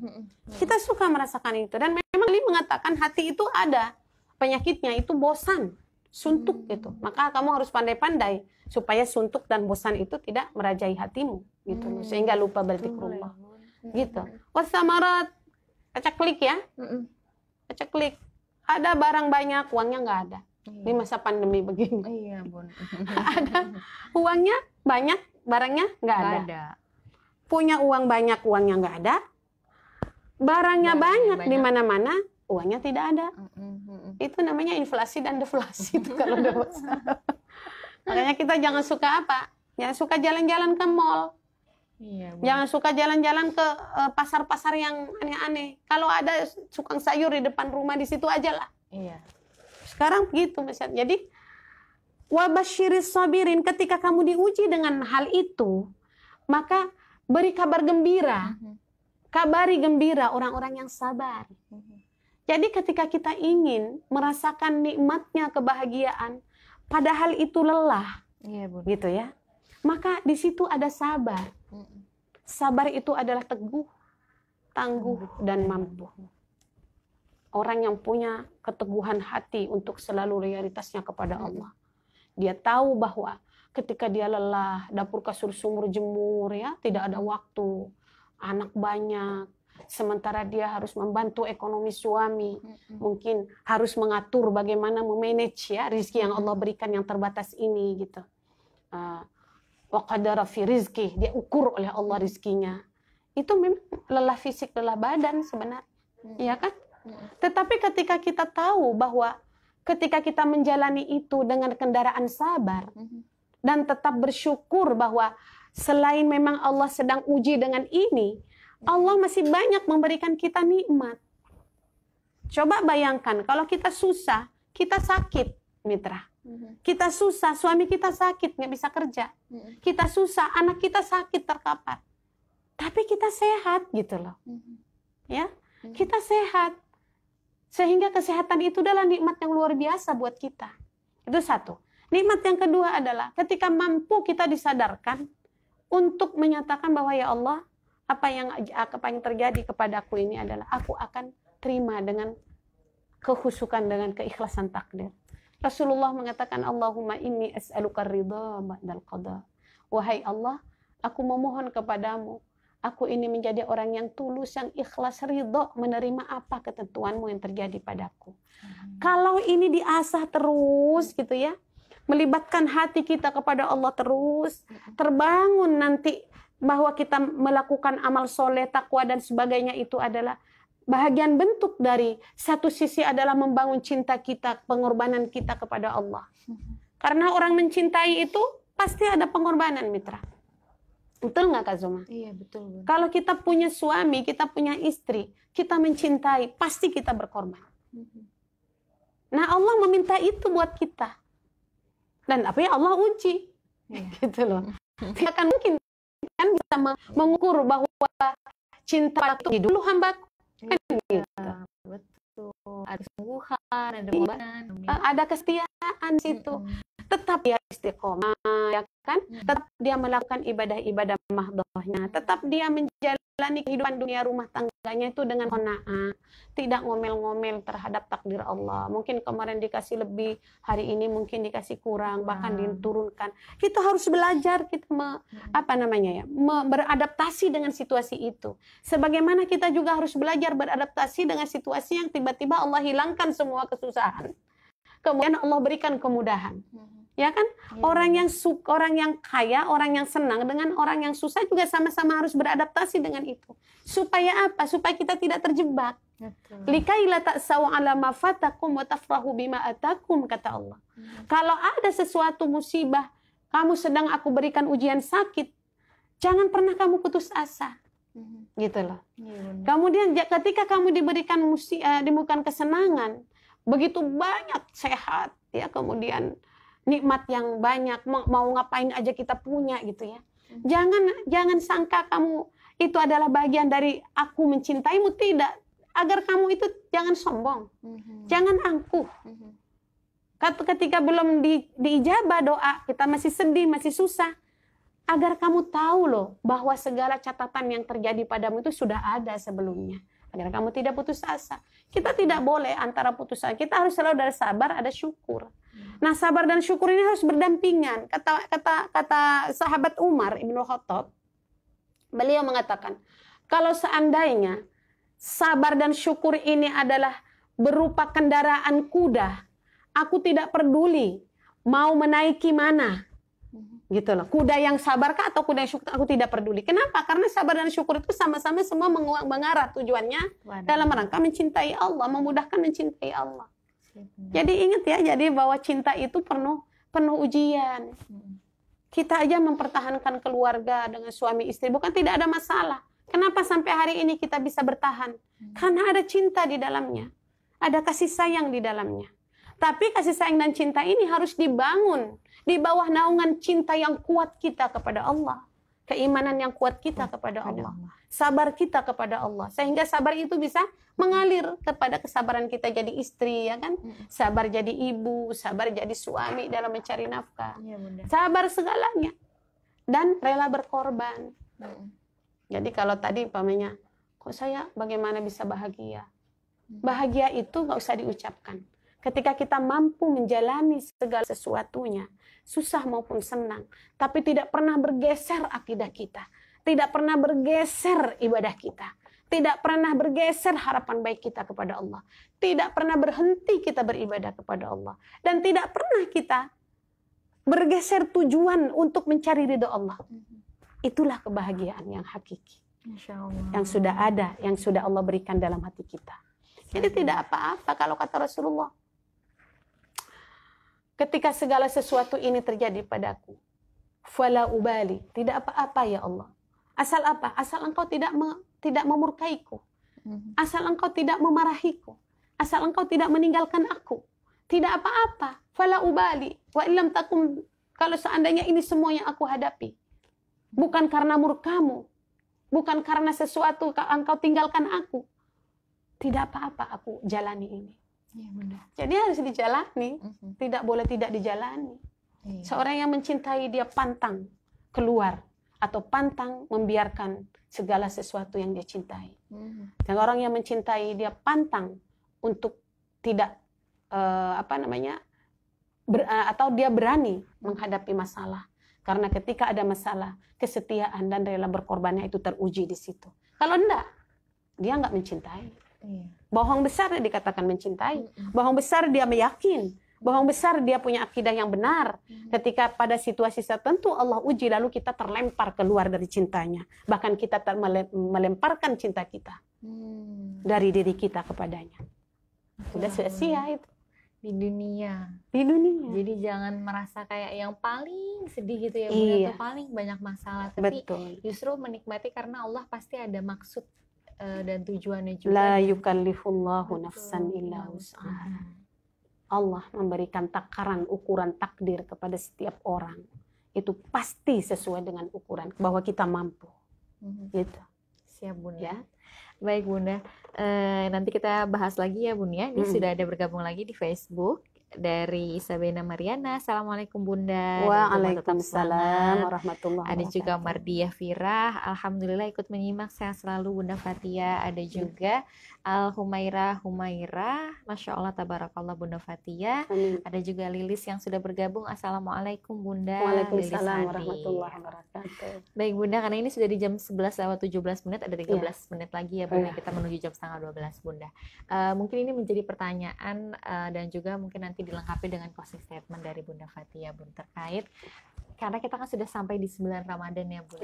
Kita suka merasakan itu, dan memang Ali mengatakan hati itu ada penyakitnya, itu bosan, suntuk gitu. Maka kamu harus pandai-pandai supaya suntuk dan bosan itu tidak merajai hatimu gitu, sehingga lupa berzikrullah gitu. Wasamarat, acak-klik ya, acak-klik. Ada barang banyak, uangnya nggak ada. Di masa pandemi begini. Iya, Bun. Ada uangnya banyak, barangnya nggak ada. Punya uang banyak, uangnya nggak ada. Barangnya banyak di mana-mana, uangnya tidak ada. Itu namanya inflasi dan deflasi itu kalau udah masalah. Makanya kita jangan suka apa? Jangan suka jalan-jalan ke mall. Iya, jangan suka jalan-jalan ke pasar-pasar yang aneh-aneh. Kalau ada tukang sayur di depan rumah, di situ aja lah. Iya. Sekarang begitu misalnya. Jadi wabasyiris sabirin, ketika kamu diuji dengan hal itu, maka beri kabar gembira. Kabari gembira orang-orang yang sabar. Jadi ketika kita ingin merasakan nikmatnya kebahagiaan, padahal itu lelah, gitu ya. Maka di situ ada sabar. Sabar itu adalah teguh, tangguh, dan mampu. Orang yang punya keteguhan hati untuk selalu loyalitasnya kepada Allah. Dia tahu bahwa ketika dia lelah, dapur kasur sumur jemur, ya, tidak ada waktu, anak banyak, sementara dia harus membantu ekonomi suami, mungkin harus mengatur bagaimana memanage ya rezeki yang Allah berikan yang terbatas ini, gitu. Wa qadara fi rizqih, dia ukur oleh Allah rizkinya. Itu memang lelah fisik, lelah badan sebenarnya, ya kan? Tetapi ketika kita tahu bahwa ketika kita menjalani itu dengan kendaraan sabar dan tetap bersyukur bahwa selain memang Allah sedang uji dengan ini, Allah masih banyak memberikan kita nikmat. Coba bayangkan kalau kita susah, kita sakit, mitra. Kita susah, suami kita sakit, nggak bisa kerja. Kita susah, anak kita sakit, terkapar. Tapi kita sehat, gitu loh. Ya, kita sehat. Sehingga kesehatan itu adalah nikmat yang luar biasa buat kita. Itu satu. Nikmat yang kedua adalah ketika mampu kita disadarkan untuk menyatakan bahwa ya Allah, apa yang terjadi kepadaku ini adalah aku akan terima dengan kehusukan, dengan keikhlasan takdir. Rasulullah mengatakan, Allahumma inni as'aluka ridha ba'dal qada. Wahai Allah, aku memohon kepadamu, aku ini menjadi orang yang tulus, yang ikhlas, ridho, menerima apa ketentuanmu yang terjadi padaku. Kalau ini diasah terus gitu ya, melibatkan hati kita kepada Allah terus, terbangun nanti bahwa kita melakukan amal soleh, takwa dan sebagainya, itu adalah bahagian bentuk dari satu sisi adalah membangun cinta kita, pengorbanan kita kepada Allah. Karena orang mencintai itu pasti ada pengorbanan, mitra. Betul nggak Kak Zuma? Iya, betul. Kalau kita punya suami, kita punya istri, kita mencintai, pasti kita berkorban. Nah, Allah meminta itu buat kita. Dan apa ya, Allah uji. Gitu loh. Tidak akan mungkin kan bisa mengukur bahwa cinta itu dulu hambaku. Kan gitu. Betul. Ada kesungguhan, ada pengorbanan, ada kesetiaan situ. Tetap dia istiqomah, ya kan? Tetap dia melakukan ibadah-ibadah mahdohnya. Tetap dia menjalani kehidupan dunia rumah tangganya itu dengan qanaah, tidak ngomel-ngomel terhadap takdir Allah. Mungkin kemarin dikasih lebih, hari ini mungkin dikasih kurang, bahkan diturunkan. Kita harus belajar kita beradaptasi dengan situasi itu. Sebagaimana kita juga harus belajar beradaptasi dengan situasi yang tiba-tiba Allah hilangkan semua kesusahan. Kemudian Allah berikan kemudahan. Ya kan? Orang yang kaya, orang yang senang dengan orang yang susah juga sama-sama harus beradaptasi dengan itu. Supaya apa? Supaya kita tidak terjebak. Likai la ta'sau 'ala ma fatakum wa tafrahu bima atakum, kata Allah. Kalau ada sesuatu musibah, kamu sedang aku berikan ujian sakit, jangan pernah kamu putus asa. Gitu loh. Kemudian ketika kamu diberikan kesenangan, begitu banyak sehat, ya, kemudian nikmat yang banyak, mau ngapain aja kita punya gitu ya. Jangan sangka kamu itu adalah bagian dari aku mencintaimu, tidak. Agar kamu itu jangan sombong, jangan angkuh. Ketika belum diijabah doa, kita masih sedih, masih susah. Agar kamu tahu loh bahwa segala catatan yang terjadi padamu itu sudah ada sebelumnya. Agar kamu tidak putus asa. Kita tidak boleh antara putus asa. Kita harus selalu ada sabar, ada syukur. Nah, sabar dan syukur ini harus berdampingan. Kata sahabat Umar Ibn Khattab, beliau mengatakan, kalau seandainya sabar dan syukur ini adalah berupa kendaraan kuda, aku tidak peduli mau menaiki mana. Gitu loh. Kuda yang sabarkah atau kuda yang syukur, aku tidak peduli. Kenapa? Karena sabar dan syukur itu sama-sama semua mengarah tujuannya dalam rangka mencintai Allah, memudahkan mencintai Allah. Jadi ingat ya, jadi bahwa cinta itu penuh ujian. Kita aja mempertahankan keluarga dengan suami istri, bukan tidak ada masalah. Kenapa sampai hari ini kita bisa bertahan? Karena ada cinta di dalamnya. Ada kasih sayang di dalamnya. Tapi kasih sayang dan cinta ini harus dibangun di bawah naungan cinta yang kuat kita kepada Allah. keimanan yang kuat kita kepada Allah, sabar kita kepada Allah, sehingga sabar itu bisa mengalir kepada kesabaran kita jadi istri, ya kan? Sabar jadi ibu, sabar jadi suami dalam mencari nafkah, sabar segalanya, dan rela berkorban. Jadi kalau tadi umpamanya, kok saya bagaimana bisa bahagia? Bahagia itu nggak usah diucapkan. Ketika kita mampu menjalani segala sesuatunya, susah maupun senang, tapi tidak pernah bergeser akidah kita, tidak pernah bergeser ibadah kita, tidak pernah bergeser harapan baik kita kepada Allah, tidak pernah berhenti kita beribadah kepada Allah, dan tidak pernah kita bergeser tujuan untuk mencari ridho Allah. Itulah kebahagiaan yang hakiki, yang sudah ada, yang sudah Allah berikan dalam hati kita. Jadi tidak apa-apa kalau kata Rasulullah, ketika segala sesuatu ini terjadi padaku, fala ubali, tidak apa-apa ya Allah. Asal apa? Asal engkau tidak memurkaiku, asal engkau tidak memarahiku, asal engkau tidak meninggalkan aku, tidak apa-apa. Fala ubali wa illam takum, kalau seandainya ini semua yang aku hadapi bukan karena murkamu, bukan karena sesuatu engkau tinggalkan aku, tidak apa-apa aku jalani ini. Ya, benar. Jadi harus dijalani, tidak boleh tidak dijalani. Seorang yang mencintai dia pantang keluar atau pantang membiarkan segala sesuatu yang dia cintai. Dan orang yang mencintai dia pantang untuk tidak atau dia berani menghadapi masalah. Karena ketika ada masalah, kesetiaan dan rela berkorbannya itu teruji di situ. Kalau enggak, dia enggak mencintai. Bohong besar dia dikatakan mencintai. Bohong besar dia meyakin. Bohong besar dia punya akidah yang benar. Ketika pada situasi tertentu Allah uji, lalu kita terlempar keluar dari cintanya. Bahkan kita melemparkan cinta kita dari diri kita kepadanya. Sudah sia-sia itu. Di dunia. Jadi jangan merasa kayak yang paling sedih gitu ya, Bunda, atau paling banyak masalah. Tapi justru menikmati karena Allah pasti ada maksud dan tujuannya juga. La yukallifullahu nafsan illa wus'aha. Allah memberikan takaran, ukuran takdir kepada setiap orang. Itu pasti sesuai dengan ukuran bahwa kita mampu. Gitu. Siap, Bunda. Ya. Baik, Bunda. Nanti kita bahas lagi ya, Bunda. Ini sudah ada bergabung lagi di Facebook dari Sabena Mariana. Assalamualaikum, Bunda. Waalaikumsalam warahmatullahi wabarakatuh. Ada juga Mardiah Firah. Alhamdulillah ikut menyimak, sehat selalu Bunda Fatia. Ada juga Al Humairah. Masya Allah, tabarakallah Bunda Fatia. Ada juga Lilis yang sudah bergabung. Assalamualaikum, Bunda. Waalaikumsalam warahmatullahi wabarakatuh. Baik, Bunda, karena ini sudah di jam 11:17, ada 13 menit lagi ya, Bunda. Kita menuju jam setengah 12, Bunda. Mungkin ini menjadi pertanyaan dan juga mungkin nanti dilengkapi dengan closing statement dari Bunda Fatia, Bun, terkait karena kita kan sudah sampai di 9 Ramadan ya, Bun.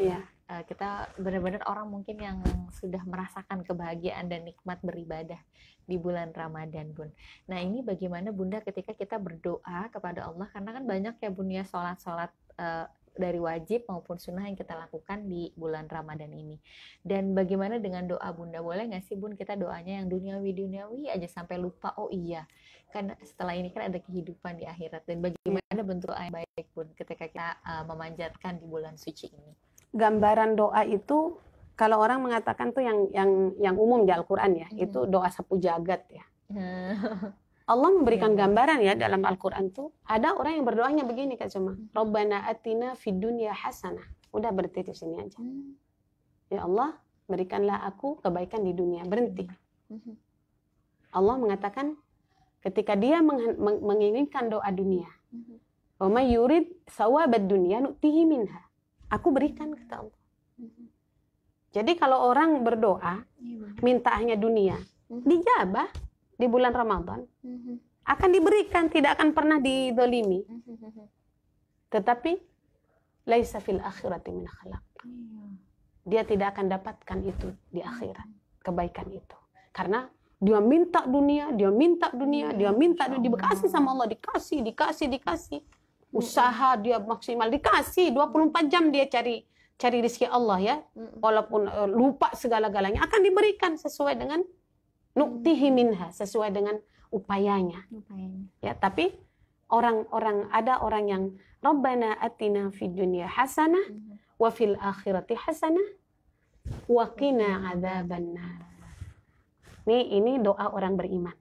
Kita benar-benar orang mungkin yang sudah merasakan kebahagiaan dan nikmat beribadah di bulan Ramadan, Bun. Nah, ini bagaimana, Bunda, ketika kita berdoa kepada Allah, karena kan banyak ya, Bun, ya, sholat-sholat dari wajib maupun sunnah yang kita lakukan di bulan Ramadan ini. Dan bagaimana dengan doa, Bunda? Boleh nggak sih, Bun, kita doanya yang duniawi aja sampai lupa, oh iya, kan setelah ini kan ada kehidupan di akhirat. Dan bagaimana bentuk doa yang baik, Bun, ketika kita memanjatkan di bulan suci ini? Gambaran doa itu, kalau orang mengatakan tuh yang umum di Al-Quran ya, itu doa sapu jagat ya. Allah memberikan gambaran ya dalam Al-Quran tuh. Ada orang yang berdoanya begini, Kak Cuma. Rabbana atina fid dunya hasanah. Udah berhenti di sini aja. Ya Allah, berikanlah aku kebaikan di dunia. Berhenti. Allah mengatakan ketika dia menginginkan doa dunia. Wa may yurid sawabad dunya nu'tihi minha. Aku berikan, kata Allah. Jadi kalau orang berdoa, minta hanya dunia, dijabah di bulan Ramadan, akan diberikan, tidak akan pernah didolimi. Tetapi laisa fil akhirati min khalaq. Dia tidak akan dapatkan itu di akhirat, kebaikan itu. Karena dia minta dunia, dikasih sama Allah, dikasih. Usaha dia maksimal, dikasih 24 jam dia cari rezeki Allah ya. Walaupun lupa segala-galanya, akan diberikan sesuai dengan nu'tihi minha, sesuai dengan upayanya. Ya, tapi ada orang yang Rabbana atina fid dunya hasanah wa fil akhirati hasanah wa qina adzabannar. Ini doa orang beriman.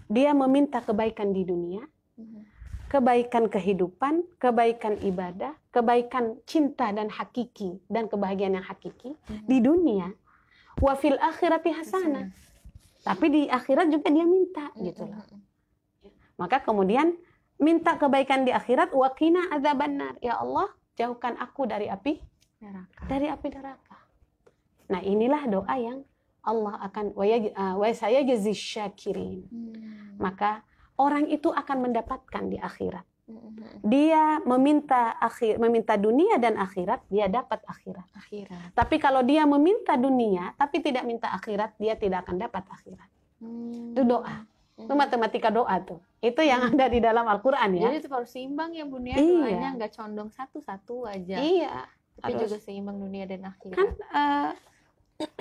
Dia meminta kebaikan di dunia, kebaikan kehidupan, kebaikan ibadah, kebaikan cinta dan hakiki, dan kebahagiaan yang hakiki di dunia. Wa fil akhirati hasanah. Tapi di akhirat juga dia minta gitu loh. Maka kemudian minta kebaikan di akhirat, wa qina adzabannar. Ya Allah, jauhkan aku dari api neraka. Dari api neraka. Nah, inilah doa yang Allah akan wa sayajzi syakirin. Maka orang itu akan mendapatkan di akhirat. Dia meminta dunia dan akhirat, dia dapat akhirat. Tapi kalau dia meminta dunia tapi tidak minta akhirat, dia tidak akan dapat akhirat. Itu doa. Itu matematika doa tuh. Itu yang ada di dalam Al-Qur'an ya. Jadi itu harus seimbang ya Bun ya, doanya nggak condong satu-satu aja. Iya. Tapi juga seimbang dunia dan akhirat. Kan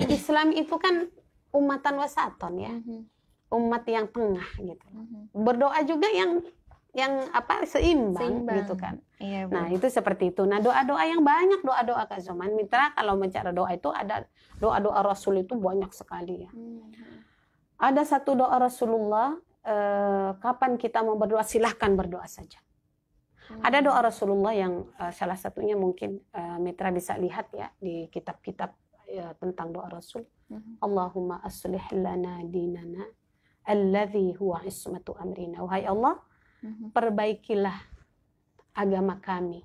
Islam itu kan umatan wasaton ya. Umat yang tengah gitu. Berdoa juga yang seimbang gitu kan. Iya, nah, itu seperti itu. Nah, doa-doa yang banyak, doa-doa Kak Zoman Mitra, kalau bicara doa itu ada doa-doa Rasul itu banyak sekali ya. Ada satu doa Rasulullah, kapan kita mau berdoa silahkan berdoa saja. Ada doa Rasulullah yang salah satunya mungkin Mitra bisa lihat ya di kitab-kitab tentang doa Rasul. Allahumma aslih lana dinana alladhi huwa ismatu amrina. Wahai Allah, perbaikilah agama kami,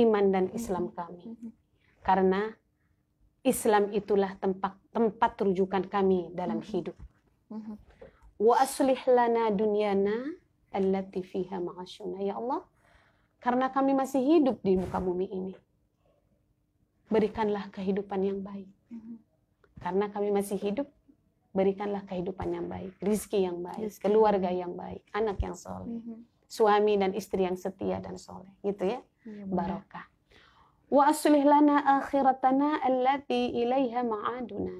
iman dan Islam kami. Karena Islam itulah tempat rujukan kami dalam hidup. Wa aslih lana dunyana allati fiha ma'asyuna. Ya Allah, karena kami masih hidup di muka bumi ini, berikanlah kehidupan yang baik. Karena kami masih hidup, berikanlah kehidupan yang baik, rizki yang baik, keluarga yang baik, anak yang soleh, suami dan istri yang setia dan soleh, gitu ya, barokah. Wa aslih lana akhiratana allati ilaiha ma'aduna.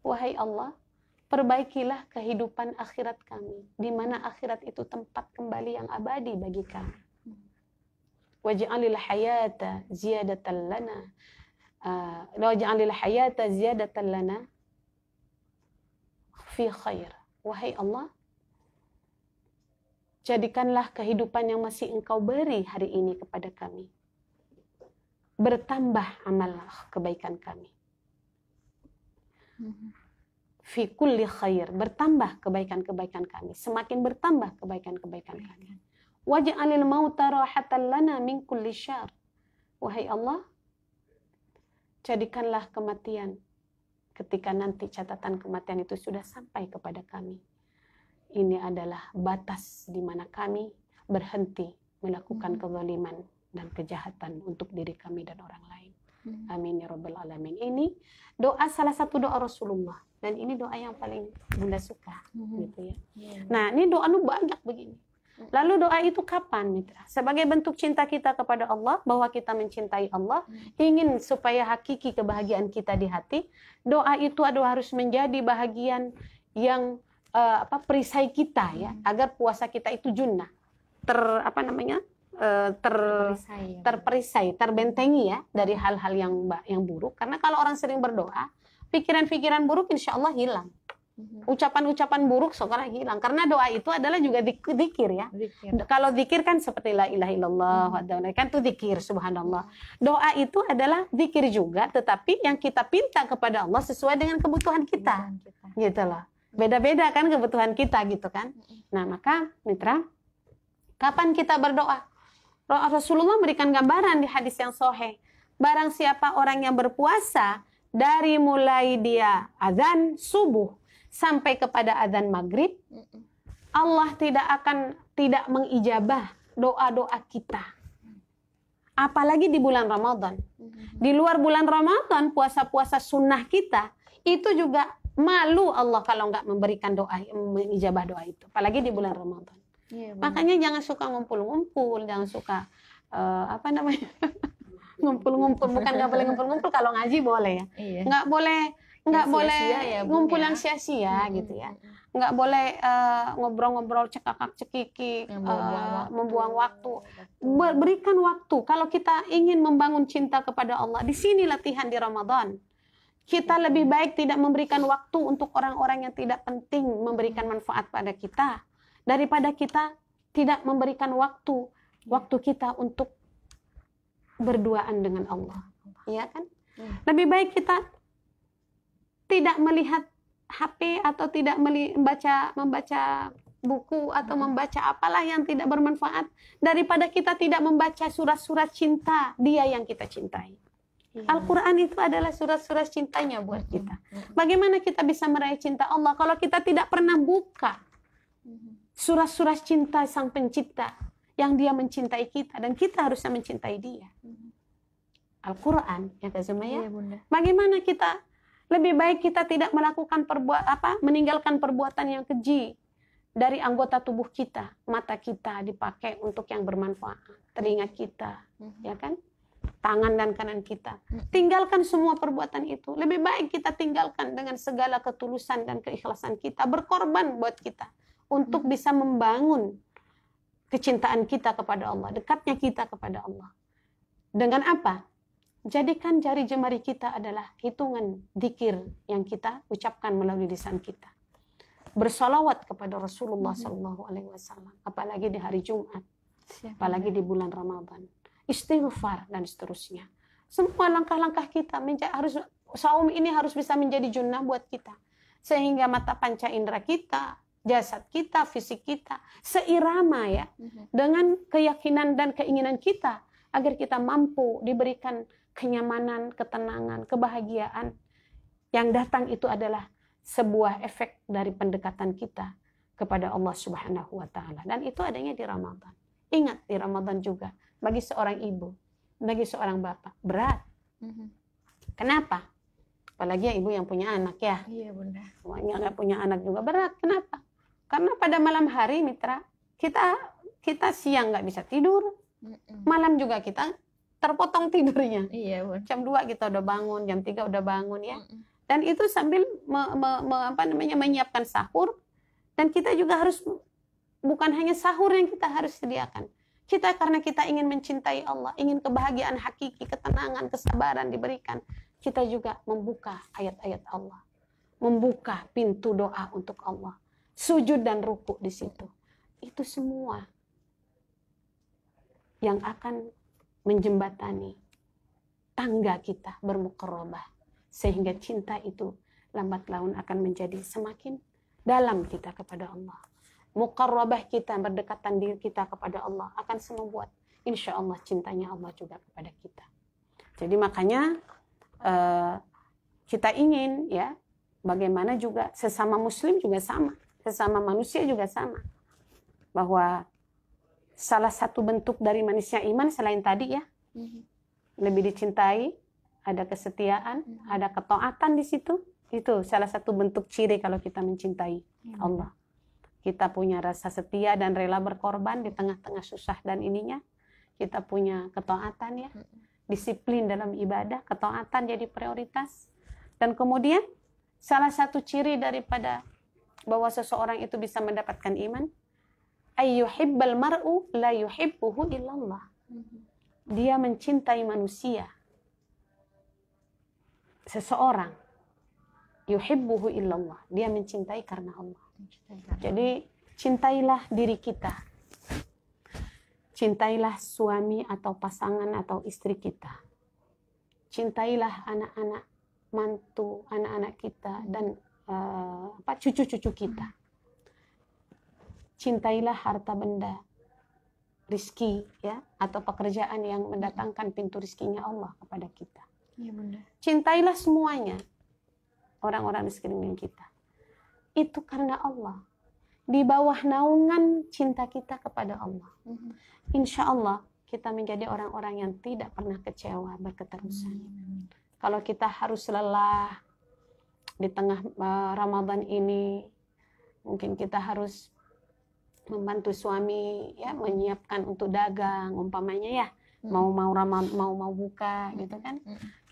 Wahai Allah, perbaikilah kehidupan akhirat kami, di mana akhirat itu tempat kembali yang abadi bagi kami. Waj'alil hayata ziyadatan lana. Waj'alil hayata ziyadatan lana fi khair. Wahai Allah, jadikanlah kehidupan yang masih Engkau beri hari ini kepada kami, bertambah amal kebaikan kami. Fi kulli khair, bertambah kebaikan-kebaikan kami, semakin bertambah kebaikan-kebaikan kami. Waj'alil mauta rahatan lana min kulli syarr. Wahai Allah, jadikanlah kematian ketika nanti catatan kematian itu sudah sampai kepada kami. Ini adalah batas di mana kami berhenti melakukan kezaliman dan kejahatan untuk diri kami dan orang lain. Amin ya rabbal alamin. Ini doa, salah satu doa Rasulullah, dan ini doa yang paling Bunda suka gitu ya. Nah, ini doa nu banyak begini. Lalu doa itu kapan, Mitra? Sebagai bentuk cinta kita kepada Allah, bahwa kita mencintai Allah, ingin supaya hakiki kebahagiaan kita di hati, doa itu harus menjadi bahagian yang perisai kita ya, agar puasa kita itu junnah, terperisai, terbentengi ya dari hal-hal yang buruk. Karena kalau orang sering berdoa, pikiran-pikiran buruk insya Allah hilang. Ucapan-ucapan buruk sekarang hilang, karena doa itu adalah juga zikir ya. Kalau zikir kan seperti la ilaha illallah, kan itu zikir, subhanallah. Doa itu adalah zikir juga, tetapi yang kita pinta kepada Allah sesuai dengan kebutuhan kita, gitu loh. Beda-beda kan kebutuhan kita gitu kan. Nah, maka Mitra, kapan kita berdoa? Rasulullah memberikan gambaran di hadis yang sahih. Barang siapa orang yang berpuasa dari mulai dia azan subuh sampai kepada azan maghrib, Allah tidak mengijabah doa-doa kita. Apalagi di bulan Ramadan. Di luar bulan Ramadan, puasa-puasa sunnah kita, itu juga malu Allah kalau nggak memberikan doa, mengijabah doa itu. Apalagi di bulan Ramadan. Makanya jangan suka ngumpul-ngumpul, jangan suka ngumpul-ngumpul. Bukan nggak boleh ngumpul-ngumpul, kalau ngaji boleh ya. Nggak boleh nggak Yang boleh sia-sia ya, Bun, ngumpul ya. yang sia-sia gitu ya. Nggak boleh ngobrol-ngobrol cekakak-cekiki, membuang waktu. Betul. Berikan waktu. Kalau kita ingin membangun cinta kepada Allah, di sini latihan di Ramadan. Kita lebih baik tidak memberikan waktu untuk orang-orang yang tidak penting memberikan manfaat pada kita, daripada kita tidak memberikan waktu kita untuk berduaan dengan Allah. Ya kan? Lebih baik kita tidak melihat HP atau tidak membaca buku atau membaca apalah yang tidak bermanfaat, daripada kita tidak membaca surat-surat cinta dia yang kita cintai. Al-Quran itu adalah surat-surat cintanya buat kita. Bagaimana kita bisa meraih cinta Allah kalau kita tidak pernah buka surat-surat cinta Sang Pencipta yang dia mencintai kita dan kita harusnya mencintai dia. Al-Quran, ya Kak Zumaya. Bagaimana kita lebih baik kita tidak melakukan meninggalkan perbuatan yang keji dari anggota tubuh kita. Mata kita dipakai untuk yang bermanfaat, telinga kita, ya kan? Tangan dan kanan kita. Tinggalkan semua perbuatan itu. Lebih baik kita tinggalkan dengan segala ketulusan dan keikhlasan kita, berkorban buat kita untuk bisa membangun kecintaan kita kepada Allah, dekatnya kita kepada Allah. Dengan apa? Jadikan jari jemari kita adalah hitungan zikir yang kita ucapkan melalui lisan kita. Bersalawat kepada Rasulullah SAW, apalagi di hari Jumat, apalagi di bulan Ramadan. Istighfar dan seterusnya. Semua langkah-langkah kita saum ini harus bisa menjadi junnah buat kita, sehingga mata panca indera kita, jasad kita, fisik kita seirama ya dengan keyakinan dan keinginan kita, agar kita mampu diberikan kenyamanan, ketenangan, kebahagiaan. Yang datang itu adalah sebuah efek dari pendekatan kita kepada Allah Subhanahu wa taala, dan itu adanya di Ramadan. Ingat, di Ramadan juga bagi seorang ibu, bagi seorang bapak berat. Kenapa? Apalagi ibu yang punya anak ya. Iya, Bunda. Semuanya nggak punya anak juga berat. Kenapa? Karena pada malam hari, mitra, kita siang nggak bisa tidur, malam juga kita terpotong tidurnya. Iya, Bun. Jam 2 kita udah bangun, jam 3 udah bangun ya. Dan itu sambil menyiapkan sahur. Dan kita juga harus, bukan hanya sahur yang kita harus sediakan. Kita karena kita ingin mencintai Allah, ingin kebahagiaan hakiki, ketenangan, kesabaran diberikan, kita juga membuka ayat-ayat Allah, membuka pintu doa untuk Allah, sujud dan ruku di situ. Itu semua yang akan menjembatani tangga kita bermuqarrabah, sehingga cinta itu lambat laun akan menjadi semakin dalam kita kepada Allah. Muqarrabah kita, berdekatan diri kita kepada Allah akan membuat insya Allah cintanya Allah juga kepada kita. Jadi makanya kita ingin ya, bagaimana juga sesama muslim juga sama, sesama manusia juga sama, bahwa salah satu bentuk dari manusia iman selain tadi ya, lebih dicintai, ada kesetiaan, ada ketaatan di situ. Itu salah satu bentuk ciri kalau kita mencintai Allah. Kita punya rasa setia dan rela berkorban di tengah-tengah susah dan ininya. Kita punya ketaatan ya, disiplin dalam ibadah, ketaatan jadi prioritas. Dan kemudian salah satu ciri daripada bahwa seseorang itu bisa mendapatkan iman, ayyuhibbal mar'u la yuhibbuhu illallah. Dia mencintai manusia. Seseorang yuhibbuhu illallah, dia mencintai karena Allah. Jadi cintailah diri kita, cintailah suami atau pasangan atau istri kita, cintailah anak-anak, mantu, anak-anak kita dan cucu-cucu kita. Cintailah harta benda, rizki ya, atau pekerjaan yang mendatangkan pintu rizkinya Allah kepada kita. Iya, Bunda. Cintailah semuanya, orang-orang di sekeliling kita. Itu karena Allah. Di bawah naungan cinta kita kepada Allah. Insya Allah kita menjadi orang-orang yang tidak pernah kecewa berketerusan. Kalau kita harus lelah di tengah Ramadan ini, mungkin kita harus membantu suami ya, menyiapkan untuk dagang umpamanya ya, mau buka gitu kan,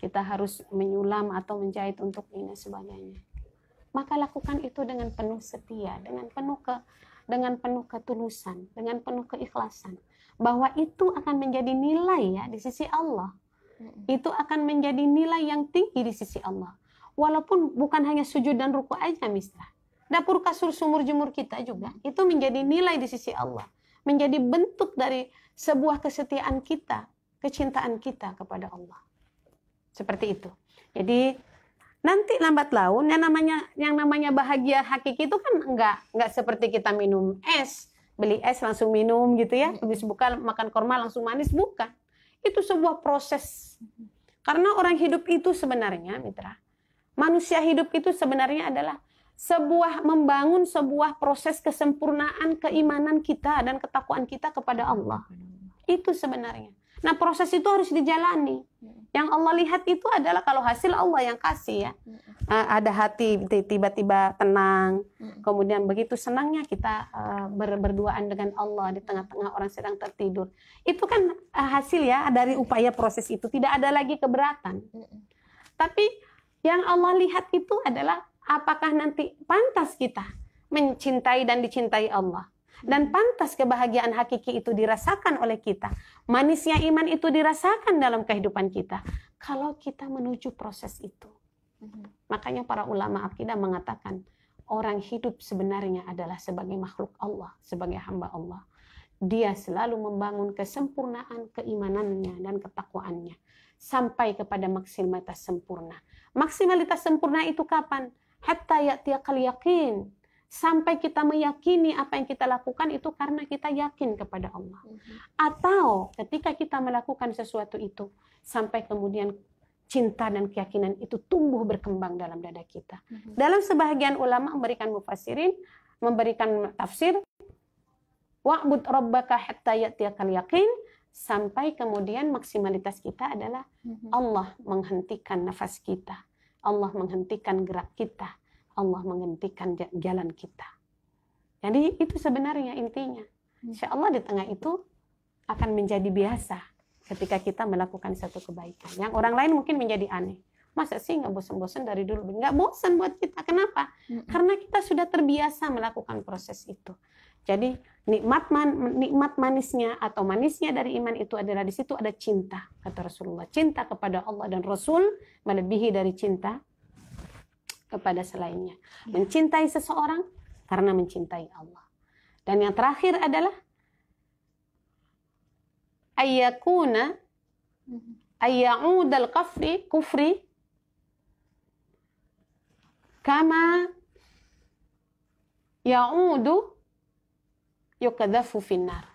kita harus menyulam atau menjahit untuk ini sebagainya. Maka lakukan itu dengan penuh setia, dengan penuh ketulusan, dengan penuh keikhlasan, bahwa itu akan menjadi nilai ya di sisi Allah. Itu akan menjadi nilai yang tinggi di sisi Allah. Walaupun bukan hanya sujud dan ruku aja, Mitra. Dapur kasur sumur jemur kita juga itu menjadi nilai di sisi Allah, menjadi bentuk dari sebuah kesetiaan kita, kecintaan kita kepada Allah. Seperti itu. Jadi nanti lambat laun yang namanya bahagia hakiki itu kan enggak seperti kita minum es, beli es langsung minum gitu ya, habis buka makan korma langsung manis, bukan. Itu sebuah proses. Karena orang hidup itu sebenarnya, Mitra, manusia hidup itu sebenarnya adalah membangun sebuah proses kesempurnaan keimanan kita dan ketakwaan kita kepada Allah. Itu sebenarnya. Nah, proses itu harus dijalani. Yang Allah lihat itu adalah kalau hasil Allah yang kasih ya. Ada hati tiba-tiba tenang. Kemudian begitu senangnya kita berduaan dengan Allah di tengah-tengah orang sedang tertidur. Itu kan hasil ya dari upaya proses itu. Tidak ada lagi keberatan. Tapi yang Allah lihat itu adalah apakah nanti pantas kita mencintai dan dicintai Allah. Dan pantas kebahagiaan hakiki itu dirasakan oleh kita. Manisnya iman itu dirasakan dalam kehidupan kita. Kalau kita menuju proses itu. Makanya para ulama akidah mengatakan, orang hidup sebenarnya adalah sebagai makhluk Allah, sebagai hamba Allah. Dia selalu membangun kesempurnaan keimanannya dan ketakwaannya. Sampai kepada maksimalitas sempurna. Maksimalitas sempurna itu kapan? Hatta ya'tiyaqal yaqin. Sampai kita meyakini apa yang kita lakukan itu karena kita yakin kepada Allah. Atau ketika kita melakukan sesuatu itu, sampai kemudian cinta dan keyakinan itu tumbuh berkembang dalam dada kita. Dalam sebahagian ulama memberikan mufassirin, memberikan tafsir, wa'bud rabbaka hatta ya'tiyakal yaqin, sampai kemudian maksimalitas kita adalah Allah menghentikan nafas kita, Allah menghentikan gerak kita, Allah menghentikan jalan kita. Jadi itu sebenarnya intinya. Insya Allah di tengah itu akan menjadi biasa ketika kita melakukan satu kebaikan. Yang orang lain mungkin menjadi aneh. Masa sih nggak bosan-bosan dari dulu? Nggak bosan buat kita. Kenapa? Karena kita sudah terbiasa melakukan proses itu. Jadi nikmat manisnya atau manisnya dari iman itu adalah di situ ada cinta, kata Rasulullah. Cinta kepada Allah dan Rasul melebihi dari cinta kepada selainnya. Mencintai seseorang karena mencintai Allah. Dan yang terakhir adalah ayya'udal kufri kama ya'udu yukadhafu finnar.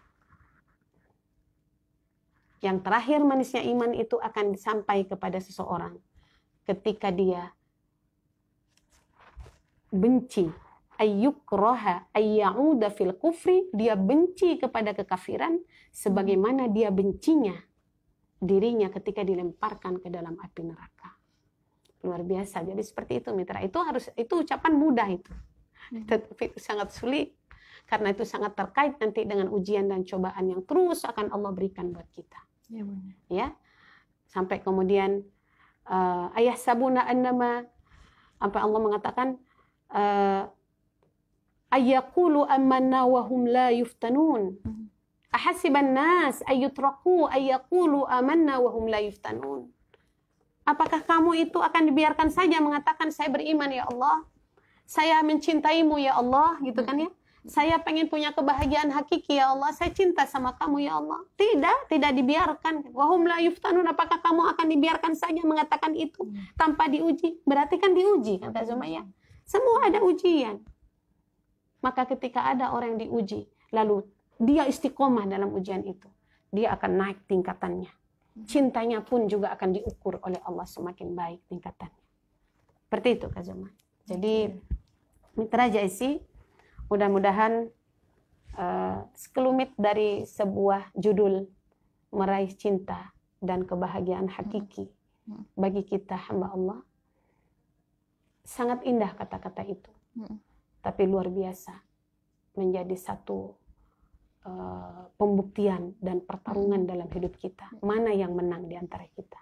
Yang terakhir manisnya iman itu akan sampai kepada seseorang ketika dia benci, ayyukraha ayyauda fil kufri, dia benci kepada kekafiran sebagaimana dia bencinya dirinya ketika dilemparkan ke dalam api neraka. Luar biasa. Jadi seperti itu, Mitra. Itu ucapan mudah itu. Tetapi itu sangat sulit karena itu sangat terkait nanti dengan ujian dan cobaan yang terus akan Allah berikan buat kita. Ya, benar. Ya. Sampai kemudian ayah sabuna annama, apa Allah mengatakan ayyaqulu amanna wa hum la yuftanun. Ahasiban nas ayyutraku ayyaqulu amanna wa hum la yuftanun. Apakah kamu itu akan dibiarkan saja mengatakan saya beriman ya Allah, saya mencintaimu ya Allah, gitu kan ya? Saya pengen punya kebahagiaan hakiki ya Allah, saya cinta sama kamu ya Allah. Tidak dibiarkan. Wa hum la yuftanun, apakah kamu akan dibiarkan saja mengatakan itu tanpa diuji? Berarti kan diuji, kata Zumayyah. Semua ada ujian. Maka ketika ada orang yang diuji, lalu dia istiqomah dalam ujian itu, dia akan naik tingkatannya. Cintanya pun juga akan diukur oleh Allah semakin baik tingkatannya. Seperti itu, Kak Zuma. Jadi, Mitra JIC, mudah-mudahan sekelumit dari sebuah judul meraih cinta dan kebahagiaan hakiki bagi kita hamba Allah. Sangat indah kata-kata itu, tapi luar biasa menjadi satu pembuktian dan pertarungan dalam hidup kita. Mana yang menang di antara kita?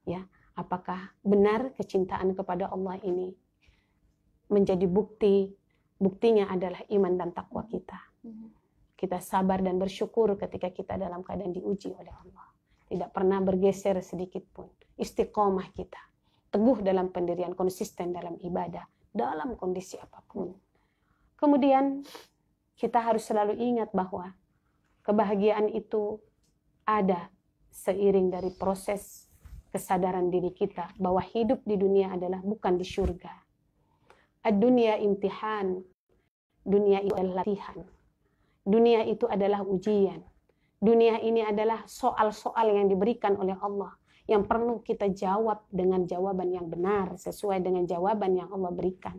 Ya, apakah benar kecintaan kepada Allah ini menjadi buktinya adalah iman dan takwa kita. Kita sabar dan bersyukur ketika kita dalam keadaan diuji oleh Allah. Tidak pernah bergeser sedikit pun. Istiqomah kita. Teguh dalam pendirian, konsisten dalam ibadah, dalam kondisi apapun. Kemudian kita harus selalu ingat bahwa kebahagiaan itu ada seiring dari proses kesadaran diri kita bahwa hidup di dunia adalah bukan di surga. Ad-dunya imtihan. Dunia itu adalah latihan. Dunia itu adalah ujian. Dunia ini adalah soal-soal yang diberikan oleh Allah yang perlu kita jawab dengan jawaban yang benar sesuai dengan jawaban yang Allah berikan.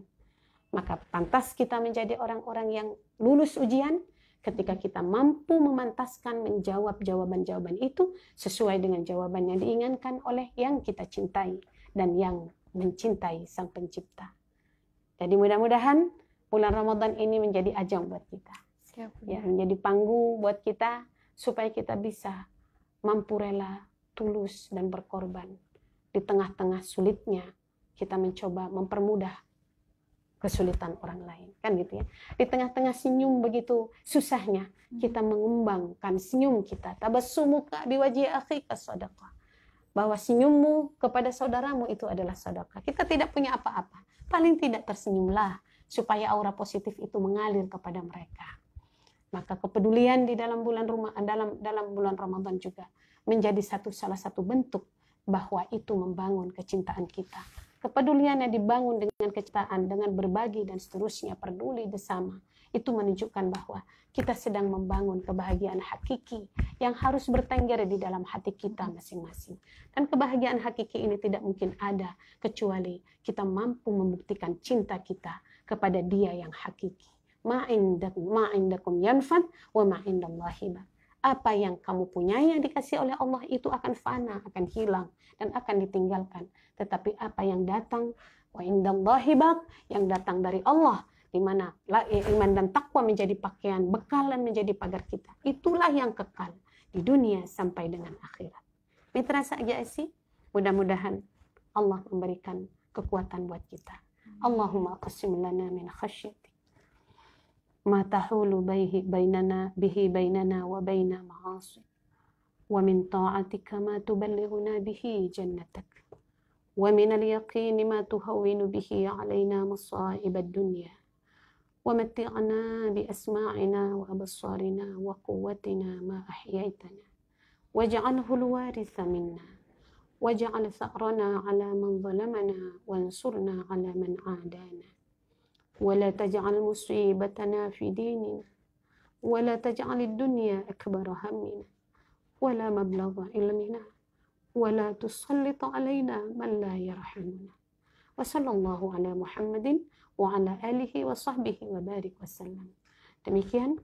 Maka pantas kita menjadi orang-orang yang lulus ujian ketika kita mampu memantaskan menjawab jawaban-jawaban itu sesuai dengan jawaban yang diinginkan oleh yang kita cintai dan yang mencintai Sang Pencipta. Jadi mudah-mudahan bulan Ramadan ini menjadi ajang buat kita. Ya, menjadi panggung buat kita supaya kita bisa mampu rela, tulus dan berkorban. Di tengah-tengah sulitnya kita mencoba mempermudah kesulitan orang lain, kan gitu ya. Di tengah-tengah senyum begitu susahnya kita mengembangkan senyum kita. Tabassumuka biwajhi akhika shadaqah. Bahwa senyummu kepada saudaramu itu adalah sedekah. Kita tidak punya apa-apa, paling tidak tersenyumlah supaya aura positif itu mengalir kepada mereka. Maka kepedulian di dalam bulan Ramadan juga menjadi salah satu bentuk bahwa itu membangun kecintaan kita. Kepedulian yang dibangun dengan kecintaan, dengan berbagi dan seterusnya, peduli bersama, itu menunjukkan bahwa kita sedang membangun kebahagiaan hakiki yang harus bertengger di dalam hati kita masing-masing. Dan kebahagiaan hakiki ini tidak mungkin ada kecuali kita mampu membuktikan cinta kita kepada Dia yang hakiki. Ma'indakum yanfad wa ma'indallahi baq. Apa yang kamu punya yang dikasih oleh Allah itu akan fana, akan hilang dan akan ditinggalkan. Tetapi apa yang datang wa indallahi baq, yang datang dari Allah, di mana iman dan takwa menjadi pakaian, bekalan menjadi pagar kita. Itulah yang kekal di dunia sampai dengan akhirat. Mitra Sa'jasi, mudah-mudahan Allah memberikan kekuatan buat kita. Allahumma qasim lana min khasyatik ma tahulu bihi bainana wa baina ma'asi wa min ta'atika ma tuballighuna bihi jannatak wa min al-yaqini ma tuhawwinu bihi 'alaina masa'ib ad-dunya wa matti'na bi asma'ina wa absarina wa quwwatina ma ahyaytana waj'alhu al-waritha minna waj'al tha'rana 'ala man zalamana wansurna 'ala man 'adana ولا تجعل مصيبتنا في ديننا ولا تجعل الدنيا أكبر همنا ولا مبلغ علمنا ولا تسلط علينا من لا يرحمنا وصلى الله على محمد وعلى آله وصحبه وبارك وسلم. Demikian,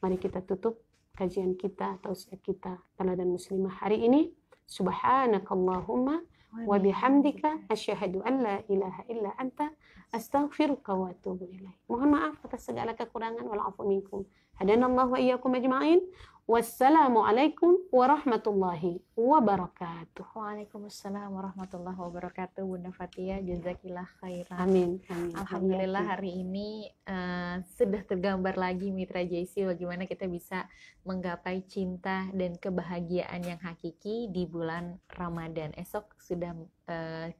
mari kita tutup kajian kita, tausiah kita Teladan Muslimah hari ini. Subhanakallahumma wa bihamdika asyhadu an la ilaha illa anta astaghfiruka wa atubu ilaik. Mohon maaf atas segala kekurangan, wal afu minkum. Hadanallahu wa iyyakum ajma'in. Wassalamu alaikum warahmatullahi wabarakatuh. Waalaikumsalam warahmatullahi wabarakatuh. Bunda Fatia, jazakillah khairan. Amin. Amin. Alhamdulillah hari ini sudah tergambar lagi Mitra JC bagaimana kita bisa menggapai cinta dan kebahagiaan yang hakiki di bulan Ramadan. Esok sudah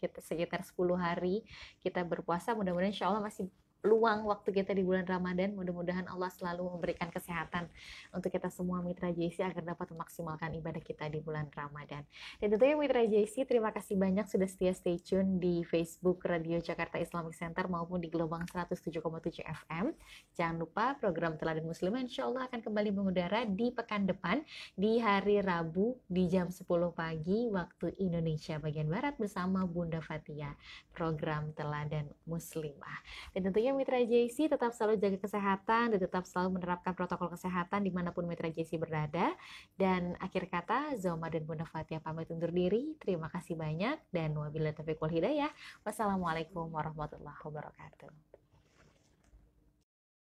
kita sekitar 10 hari kita berpuasa. Mudah-mudahan insya Allah masih luang waktu kita di bulan Ramadan. Mudah-mudahan Allah selalu memberikan kesehatan untuk kita semua Mitra JC agar dapat memaksimalkan ibadah kita di bulan Ramadan. Dan tentunya Mitra JC, terima kasih banyak sudah setia stay tune di Facebook Radio Jakarta Islamic Center maupun di gelombang 107,7 FM. Jangan lupa program Teladan Muslimah insya Allah akan kembali mengudara di pekan depan di hari Rabu di jam 10 pagi waktu Indonesia bagian Barat bersama Bunda Fatia, program Teladan Muslimah. Dan tentunya Mitra JC tetap selalu jaga kesehatan dan tetap selalu menerapkan protokol kesehatan dimanapun Mitra JC berada. Dan akhir kata, Zoma dan Bunda Fatia pamit undur diri. Terima kasih banyak dan wabillahi taufiq wal hidayah. Wassalamualaikum warahmatullahi wabarakatuh.